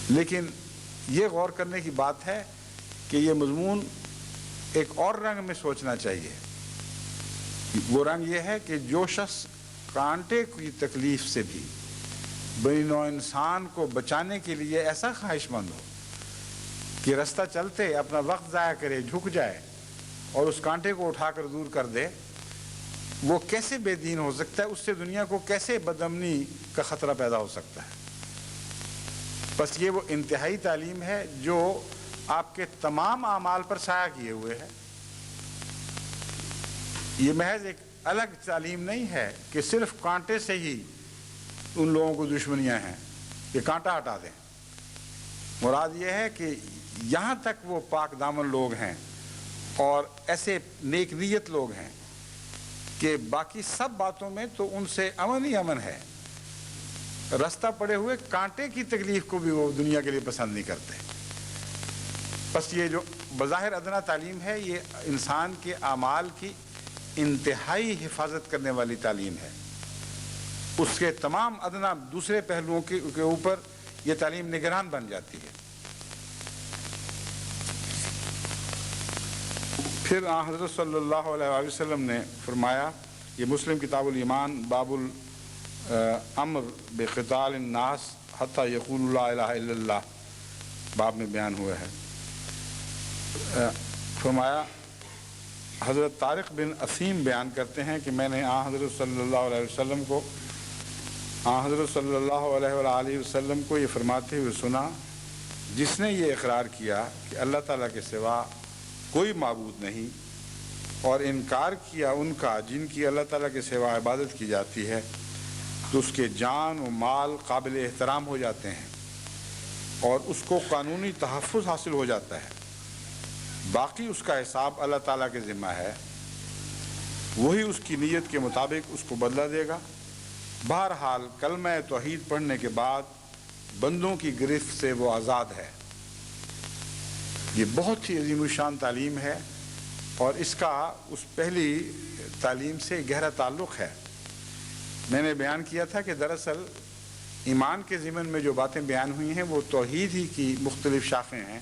لیکن یہ غور کرنے کی بات ہے کہ یہ مضمون ایک اور رنگ میں سوچنا چاہیے۔ وہ رنگ یہ ہے کہ جو شخص کانٹے کی تکلیف سے بھی بنی نوع انسان کو بچانے کے لیے ایسا خواہش مند ہو کہ رستہ چلتے اپنا وقت ضائع کرے، جھک جائے اور اس کانٹے کو اٹھا کر دور کر دے، وہ کیسے بے دین ہو سکتا ہے؟ اس سے دنیا کو کیسے بدامنی کا خطرہ پیدا ہو سکتا ہے؟ بس یہ وہ انتہائی تعلیم ہے جو آپ کے تمام اعمال پر سایہ کیے ہوئے ہے۔ یہ محض ایک الگ تعلیم نہیں ہے کہ صرف کانٹے سے ہی ان لوگوں کو دشمنیاں ہیں کہ کانٹا ہٹا دیں۔ مراد یہ ہے کہ یہاں تک وہ پاک دامن لوگ ہیں اور ایسے نیک نیت لوگ ہیں کہ باقی سب باتوں میں تو ان سے امن ہی امن ہے، رستہ پڑے ہوئے کانٹے کی تکلیف کو بھی وہ دنیا کے لیے پسند نہیں کرتے۔ بس یہ جو بظاہر ادنا تعلیم ہے، یہ انسان کے اعمال کی انتہائی حفاظت کرنے والی تعلیم ہے۔ اس کے تمام ادنا دوسرے پہلوؤں کے اوپر یہ تعلیم نگران بن جاتی ہے۔ پھر حضرت صلی اللہ علیہ وسلم نے فرمایا، یہ مسلم کتاب الایمان باب الامر بقتال الناس حتی یقول لا الہ الا اللہ باب میں بیان ہوا ہے۔ فرمایا، حضرت طارق بن اسیم بیان کرتے ہیں کہ میں نے حضرت صلی اللہ علیہ وسلم کو حضرت صلی اللہ علیہ وآلہ وسلم کو یہ فرماتے ہوئے سنا، جس نے یہ اقرار کیا کہ اللہ تعالیٰ کے سوا کوئی معبود نہیں، اور انکار کیا ان کا جن کی اللہ تعالیٰ کے سوا عبادت کی جاتی ہے، تو اس کے جان و مال قابل احترام ہو جاتے ہیں اور اس کو قانونی تحفظ حاصل ہو جاتا ہے۔ باقی اس کا حساب اللہ تعالیٰ کے ذمہ ہے، وہی اس کی نیت کے مطابق اس کو بدلہ دے گا۔ بہرحال کلمہ توحید پڑھنے کے بعد بندوں کی گرفت سے وہ آزاد ہے۔ یہ بہت ہی عظیم الشان تعلیم ہے اور اس کا اس پہلی تعلیم سے گہرا تعلق ہے۔ میں نے بیان کیا تھا کہ دراصل ایمان کے ضمن میں جو باتیں بیان ہوئی ہیں وہ توحید ہی کی مختلف شاخیں ہیں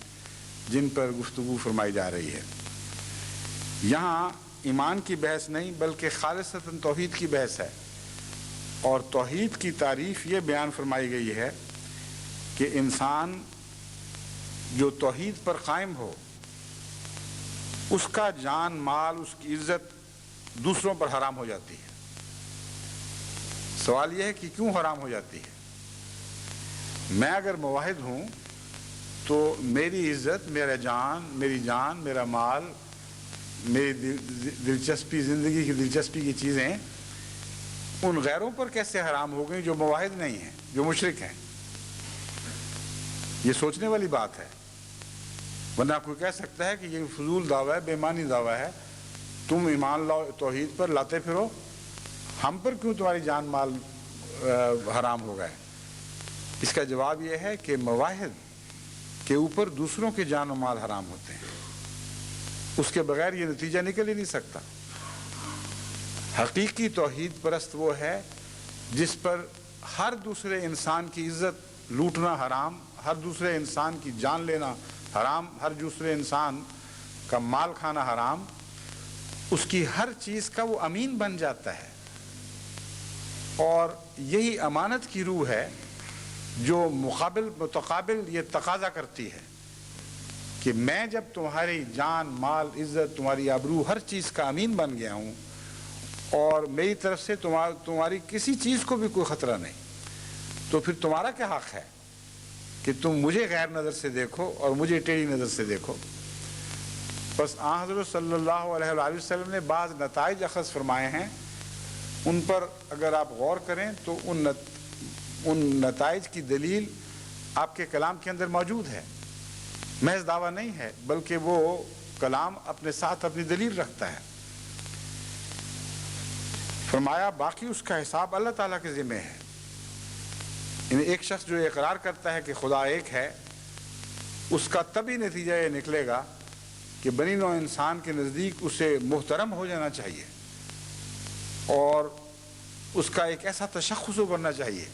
جن پر گفتگو فرمائی جا رہی ہے۔ یہاں ایمان کی بحث نہیں بلکہ خالصتاً توحید کی بحث ہے، اور توحید کی تعریف یہ بیان فرمائی گئی ہے کہ انسان جو توحید پر قائم ہو، اس کا جان مال، اس کی عزت دوسروں پر حرام ہو جاتی ہے۔ سوال یہ ہے کہ کیوں حرام ہو جاتی ہے؟ میں اگر موحد ہوں تو میری عزت، میری جان، میرا مال، میری دلچسپی، زندگی کی دلچسپی کی چیزیں ان غیروں پر کیسے حرام ہو گئیں جو موحد نہیں ہیں، جو مشرک ہیں؟ یہ سوچنے والی بات ہے، ورنہ کوئی کہہ سکتا ہے کہ یہ فضول دعویٰ ہے، بے معنی دعویٰ ہے، تم ایمان لاؤ توحید پر، لاتے پھرو، ہم پر کیوں تمہاری جان مال حرام ہو گئے؟ اس کا جواب یہ ہے کہ مواحد کے اوپر دوسروں کے جان و مال حرام ہوتے ہیں، اس کے بغیر یہ نتیجہ نکل ہی نہیں سکتا۔ حقیقی توحید پرست وہ ہے جس پر ہر دوسرے انسان کی عزت لوٹنا حرام، ہر دوسرے انسان کی جان لینا حرام، ہر دوسرے انسان کا مال کھانا حرام، اس کی ہر چیز کا وہ امین بن جاتا ہے۔ اور یہی امانت کی روح ہے جو متقابل یہ تقاضا کرتی ہے کہ میں جب تمہاری جان مال عزت تمہاری آبرو ہر چیز کا امین بن گیا ہوں اور میری طرف سے تمہاری کسی چیز کو بھی کوئی خطرہ نہیں، تو پھر تمہارا کیا حق ہے کہ تم مجھے غیر نظر سے دیکھو اور مجھے ٹیڑھی نظر سے دیکھو؟ بس آن حضرت صلی اللہ علیہ وآلہ وسلم نے بعض نتائج اخذ فرمائے ہیں، ان پر اگر آپ غور کریں تو ان نتائج کی دلیل آپ کے کلام کے اندر موجود ہے، محض دعویٰ نہیں ہے بلکہ وہ کلام اپنے ساتھ اپنی دلیل رکھتا ہے۔ فرمایا باقی اس کا حساب اللہ تعالیٰ کے ذمہ ہے۔ یعنی ایک شخص جو اقرار کرتا ہے کہ خدا ایک ہے، اس کا تبھی نتیجہ یہ نکلے گا کہ بنی نوع انسان کے نزدیک اسے محترم ہو جانا چاہیے اور اس کا ایک ایسا تشخص ابھرنا چاہیے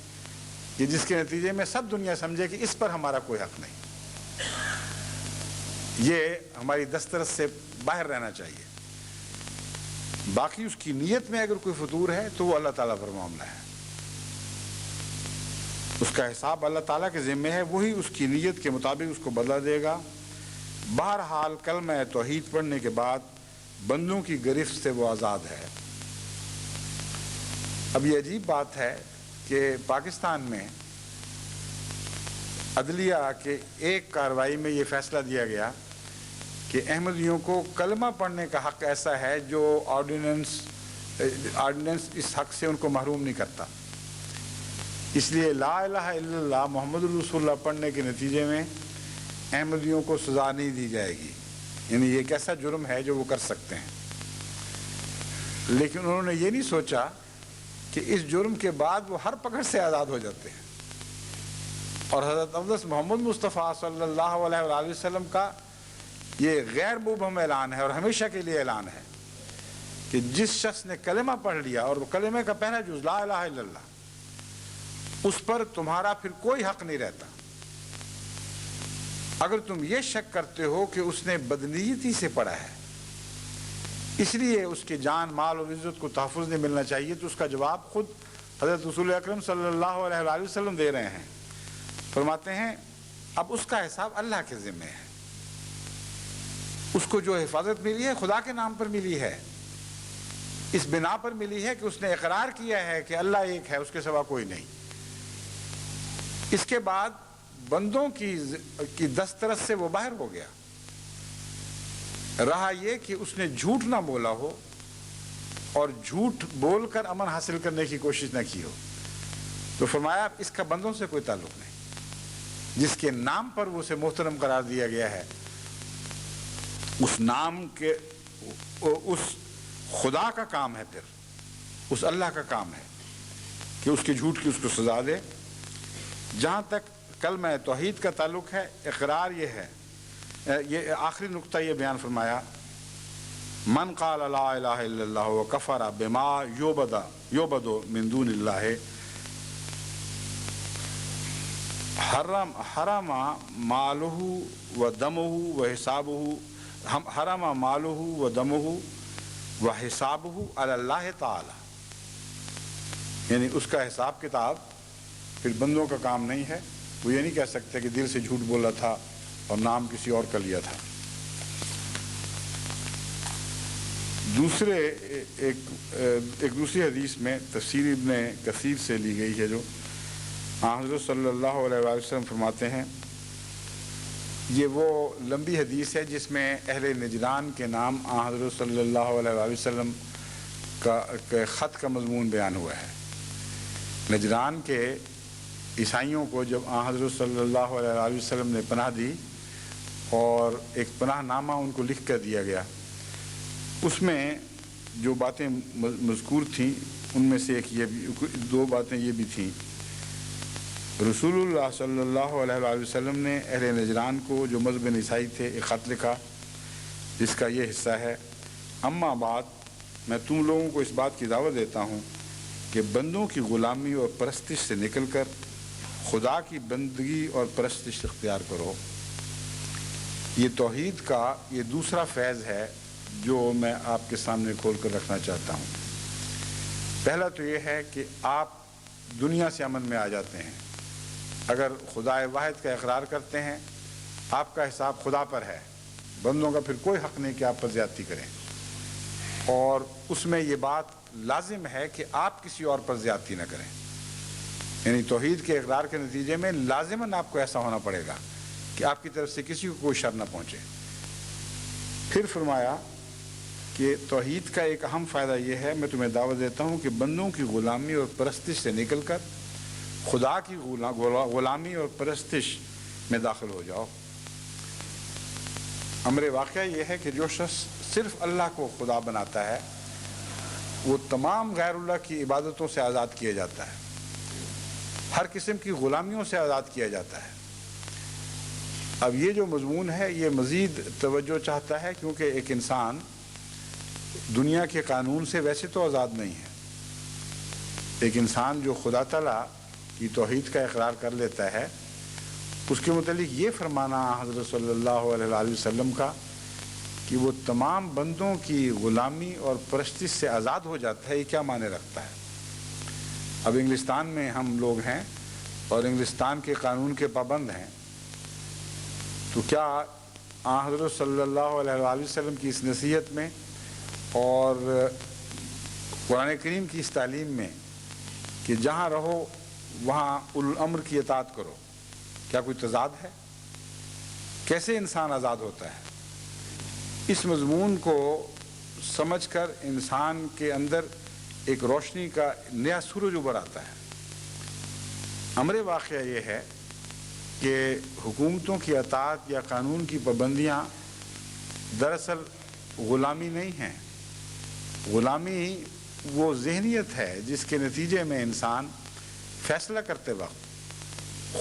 کہ جس کے نتیجے میں سب دنیا سمجھے کہ اس پر ہمارا کوئی حق نہیں، یہ ہماری دسترس سے باہر رہنا چاہیے۔ باقی اس کی نیت میں اگر کوئی فطور ہے تو وہ اللہ تعالیٰ پر معاملہ ہے، اس کا حساب اللہ تعالیٰ کے ذمہ ہے، وہی اس کی نیت کے مطابق اس کو بدلہ دے گا۔ بہرحال کلمہ توحید پڑھنے کے بعد بندوں کی گرفت سے وہ آزاد ہے۔ اب یہ عجیب بات ہے کہ پاکستان میں عدلیہ کے ایک کارروائی میں یہ فیصلہ دیا گیا کہ احمدیوں کو کلمہ پڑھنے کا حق ایسا ہے جو آرڈیننس اس حق سے ان کو محروم نہیں کرتا، اس لیے لا الہ الا اللہ محمد رسول اللہ پڑھنے کے نتیجے میں احمدیوں کو سزا نہیں دی جائے گی، یعنی یہ ایک ایسا جرم ہے جو وہ کر سکتے ہیں۔ لیکن انہوں نے یہ نہیں سوچا کہ اس جرم کے بعد وہ ہر پکڑ سے آزاد ہو جاتے ہیں، اور حضرت اقدس محمد مصطفیٰ صلی اللہ علیہ وآلہ وسلم کا یہ غیر مبہم اعلان ہے اور ہمیشہ کے لیے اعلان ہے کہ جس شخص نے کلمہ پڑھ لیا اور وہ کلمے کا پہلا جز لا الہ الا اللہ، اس پر تمہارا پھر کوئی حق نہیں رہتا۔ اگر تم یہ شک کرتے ہو کہ اس نے بدنیتی سے پڑھا ہے اس لیے اس کے جان مال اور عزت کو تحفظ نہیں ملنا چاہیے، تو اس کا جواب خود حضرت رسول اکرم صلی اللہ علیہ وآلہ وسلم دے رہے ہیں۔ فرماتے ہیں اب اس کا حساب اللہ کے ذمہ ہے، اس کو جو حفاظت ملی ہے خدا کے نام پر ملی ہے، اس بنا پر ملی ہے کہ اس نے اقرار کیا ہے کہ اللہ ایک ہے، اس کے سوا کوئی نہیں۔ اس کے بعد بندوں کی دسترس سے وہ باہر ہو گیا، رہا یہ کہ اس نے جھوٹ نہ بولا ہو اور جھوٹ بول کر امن حاصل کرنے کی کوشش نہ کی ہو، تو فرمایا اس کا بندوں سے کوئی تعلق نہیں، جس کے نام پر وہ اسے محترم قرار دیا گیا ہے، اس نام کے اس خدا کا کام ہے، پھر اس اللہ کا کام ہے کہ اس کے جھوٹ کی اس کو سزا دے۔ جہاں تک کلمہ توحید کا تعلق ہے، اقرار یہ ہے، یہ آخری نقطہ یہ بیان فرمایا، من قال لا الہ الا اللہ وکفر بما یعبد من دون اللہ حرم مالہ و دمہ و حسابہ، حرم مالہ و دمہ و حسابہ علی اللہ تعالی، یعنی اس کا حساب کتاب پھر بندوں کا کام نہیں ہے، وہ یہ نہیں کہہ سکتے کہ دل سے جھوٹ بولا تھا اور نام کسی اور کا لیا تھا۔ ایک دوسری حدیث میں تفسیر ابن کثیر سے لی گئی ہے، جو حضرت صلی اللہ علیہ وآلہ وسلم فرماتے ہیں، یہ وہ لمبی حدیث ہے جس میں اہل نجران کے نام حضرت صلی اللہ علیہ وآلہ وسلم کا خط کا مضمون بیان ہوا ہے۔ نجران کے عیسائیوں کو جب حضرت صلی اللہ علیہ وآلہ وسلم نے پناہ دی اور ایک پناہ نامہ ان کو لکھ کر دیا گیا، اس میں جو باتیں مذکور تھیں ان میں سے ایک یہ بھی، دو باتیں یہ بھی تھیں۔ رسول اللہ صلی اللہ علیہ وآلہ وسلم نے اہل نجران کو جو مذہب عیسائی تھے ایک خط لکھا جس کا یہ حصہ ہے: اما بعد، میں تم لوگوں کو اس بات کی دعوت دیتا ہوں کہ بندوں کی غلامی اور پرستش سے نکل کر خدا کی بندگی اور پرستش اختیار کرو۔ یہ توحید کا یہ دوسرا فیض ہے جو میں آپ کے سامنے کھول کر رکھنا چاہتا ہوں۔ پہلا تو یہ ہے کہ آپ دنیا سے امن میں آ جاتے ہیں۔ اگر خدا واحد کا اقرار کرتے ہیں، آپ کا حساب خدا پر ہے، بندوں کا پھر کوئی حق نہیں کہ آپ پر زیادتی کریں، اور اس میں یہ بات لازم ہے کہ آپ کسی اور پر زیادتی نہ کریں، یعنی توحید کے اقرار کے نتیجے میں لازماً آپ کو ایسا ہونا پڑے گا کہ آپ کی طرف سے کسی کو کوئی شر نہ پہنچے۔ پھر فرمایا کہ توحید کا ایک اہم فائدہ یہ ہے، میں تمہیں دعوت دیتا ہوں کہ بندوں کی غلامی اور پرستش سے نکل کر خدا کی غلامی اور پرستش میں داخل ہو جاؤ۔ امر واقعہ یہ ہے کہ جو شخص صرف اللہ کو خدا بناتا ہے وہ تمام غیر اللہ کی عبادتوں سے آزاد کیا جاتا ہے، ہر قسم کی غلامیوں سے آزاد کیا جاتا ہے۔ اب یہ جو مضمون ہے یہ مزید توجہ چاہتا ہے، کیونکہ ایک انسان دنیا کے قانون سے ویسے تو آزاد نہیں ہے۔ ایک انسان جو خدا تعالیٰ کی توحید کا اقرار کر لیتا ہے، اس کے متعلق یہ فرمانا حضرت صلی اللہ علیہ وآلہ وسلم کا کہ وہ تمام بندوں کی غلامی اور پرستش سے آزاد ہو جاتا ہے، یہ کیا معنی رکھتا ہے؟ اب انگلستان میں ہم لوگ ہیں اور انگلستان کے قانون کے پابند ہیں، تو کیا حضرت صلی اللہ علیہ وآلہ وسلم کی اس نصیحت میں اور قرآن کریم کی اس تعلیم میں کہ جہاں رہو وہاں اولو الامر کی اطاعت کرو، کیا کوئی تضاد ہے؟ کیسے انسان آزاد ہوتا ہے؟ اس مضمون کو سمجھ کر انسان کے اندر ایک روشنی کا نیا سورج ابھر آتا ہے۔ امر واقعہ یہ ہے کہ حکومتوں کی اطاعت یا قانون کی پابندیاں دراصل غلامی نہیں ہیں۔ غلامی وہ ذہنیت ہے جس کے نتیجے میں انسان فیصلہ کرتے وقت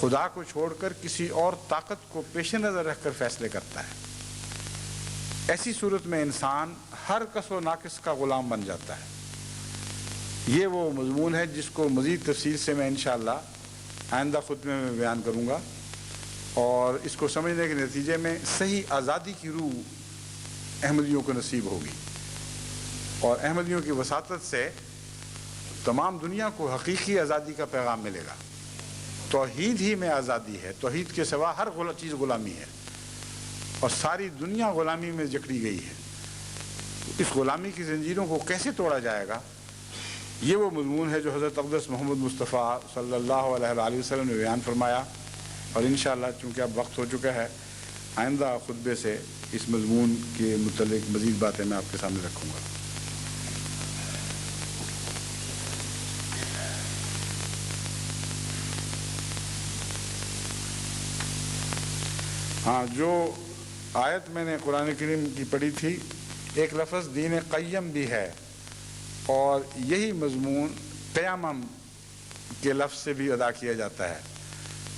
خدا کو چھوڑ کر کسی اور طاقت کو پیش نظر رکھ کر فیصلے کرتا ہے۔ ایسی صورت میں انسان ہر کس و ناقص کا غلام بن جاتا ہے۔ یہ وہ مضمون ہے جس کو مزید تفصیل سے میں انشاءاللہ آئندہ خطبے میں بیان کروں گا، اور اس کو سمجھنے کے نتیجے میں صحیح آزادی کی روح احمدیوں کو نصیب ہوگی، اور احمدیوں کی وساطت سے تمام دنیا کو حقیقی آزادی کا پیغام ملے گا۔ توحید ہی میں آزادی ہے، توحید کے سوا ہر چیز غلامی ہے، اور ساری دنیا غلامی میں جکڑی گئی ہے۔ اس غلامی کی زنجیروں کو کیسے توڑا جائے گا، یہ وہ مضمون ہے جو حضرت اقدس محمد مصطفیٰ صلی اللہ علیہ وآلہ وسلم نے بیان فرمایا، اور انشاءاللہ چونکہ اب وقت ہو چکا ہے، آئندہ خطبے سے اس مضمون کے متعلق مزید باتیں میں آپ کے سامنے رکھوں گا۔ ہاں، جو آیت میں نے قرآن کریم کی پڑھی تھی، ایک لفظ دین قیم بھی ہے، اور یہی مضمون قیامم کے لفظ سے بھی ادا کیا جاتا ہے۔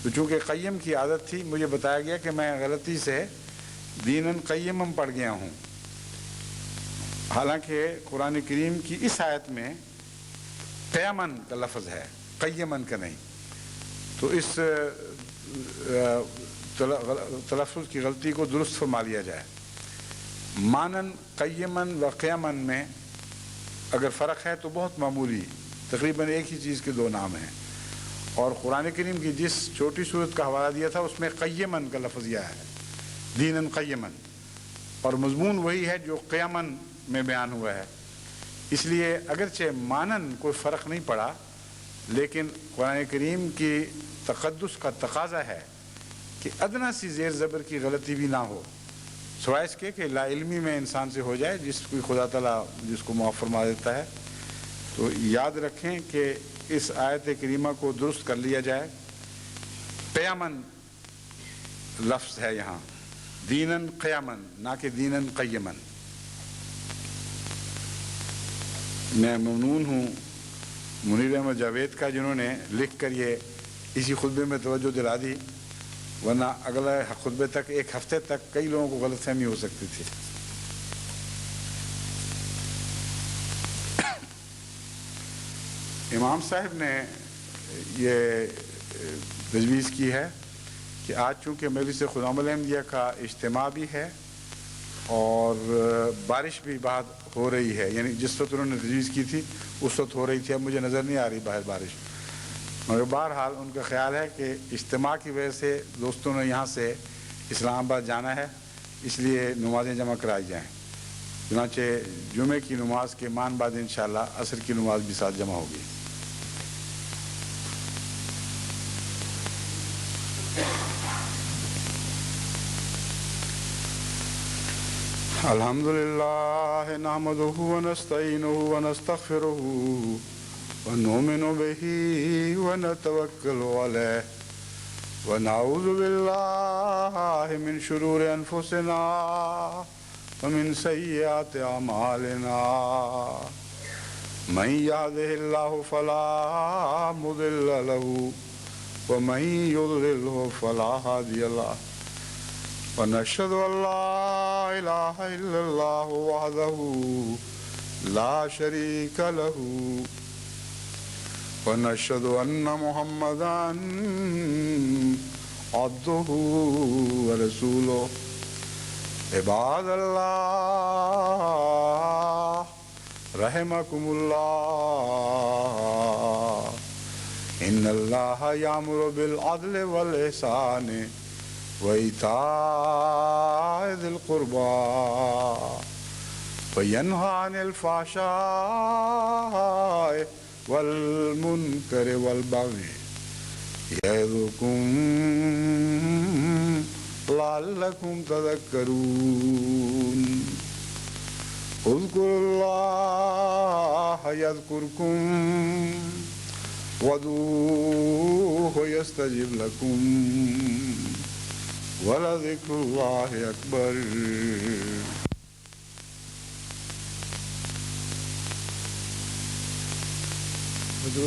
تو چونکہ قیم کی عادت تھی، مجھے بتایا گیا کہ میں غلطی سے دینن قیمم پڑھ گیا ہوں، حالانکہ قرآن کریم کی اس آیت میں قیامن کا لفظ ہے، قیمن کا نہیں۔ تو اس تلفظ کی غلطی کو درست فرما لیا جائے۔ مانن، قیمن و قیمن میں اگر فرق ہے تو بہت معمولی، تقریباً ایک ہی چیز کے دو نام ہیں، اور قرآن کریم کی جس چھوٹی صورت کا حوالہ دیا تھا اس میں قیمن کا لفظ یہ ہے، دینن قیمن، اور مضمون وہی ہے جو قیمن میں بیان ہوا ہے۔ اس لیے اگرچہ مانن کوئی فرق نہیں پڑا، لیکن قرآن کریم کی تقدس کا تقاضا ہے کہ ادنا سی زیر زبر کی غلطی بھی نہ ہو، سوائے اس کے کہ لا علمی میں انسان سے ہو جائے، جس کو خدا تعالیٰ جس کو معاف فرما دیتا ہے۔ تو یاد رکھیں کہ اس آیت کریمہ کو درست کر لیا جائے۔ قیامن لفظ ہے یہاں، دینن قیامن، نہ کہ دینن قیمن۔ میں ممنون ہوں منیر احمد جاوید کا، جنہوں نے لکھ کر یہ اسی خطبے میں توجہ دلا دی، ورنہ اگلے خطبے تک ایک ہفتے تک کئی لوگوں کو غلط فہمی ہو سکتی تھی۔ امام صاحب نے یہ تجویز کی ہے کہ آج چونکہ مجلس خدام الاحمدیہ کا اجتماع بھی ہے اور بارش بھی بہت ہو رہی ہے، یعنی جس وقت انہوں نے تجویز کی تھی اس وقت ہو رہی تھی، اب مجھے نظر نہیں آ رہی باہر بارش، مگر بہرحال ان کا خیال ہے کہ اجتماع کی وجہ سے دوستوں نے یہاں سے اسلام آباد جانا ہے، اس لیے نمازیں جمع کرائی جائیں۔ چنانچہ جمعے کی نماز کے مان بعد انشاءاللہ عصر کی نماز بھی ساتھ جمع ہوگی۔ الحمد للہ نحمدہ ونستعینہ ونستغفرہ ونؤمن بہ ونتوکل علیہ ونعوذ باللہ من شرور انفسنا ومن سیئات اعمالنا من یہدہ اللہ فلا مضل لہ ومن یضللہ فلا ہادی لہ ونشهد أن لا إله إلا الله وحده لا شريك له ونشهد أن محمدا عبده ورسوله عباد الله رحمكم الله إن الله يأمر بالعدل والإحسان وإيتاء ذي القربى وينهى عن الفحشاء والمنكر والبغي يعظكم لعلكم تذكرون اذكروا الله يذكركم وادعوه يستجب لكم ولذكر الله أكبر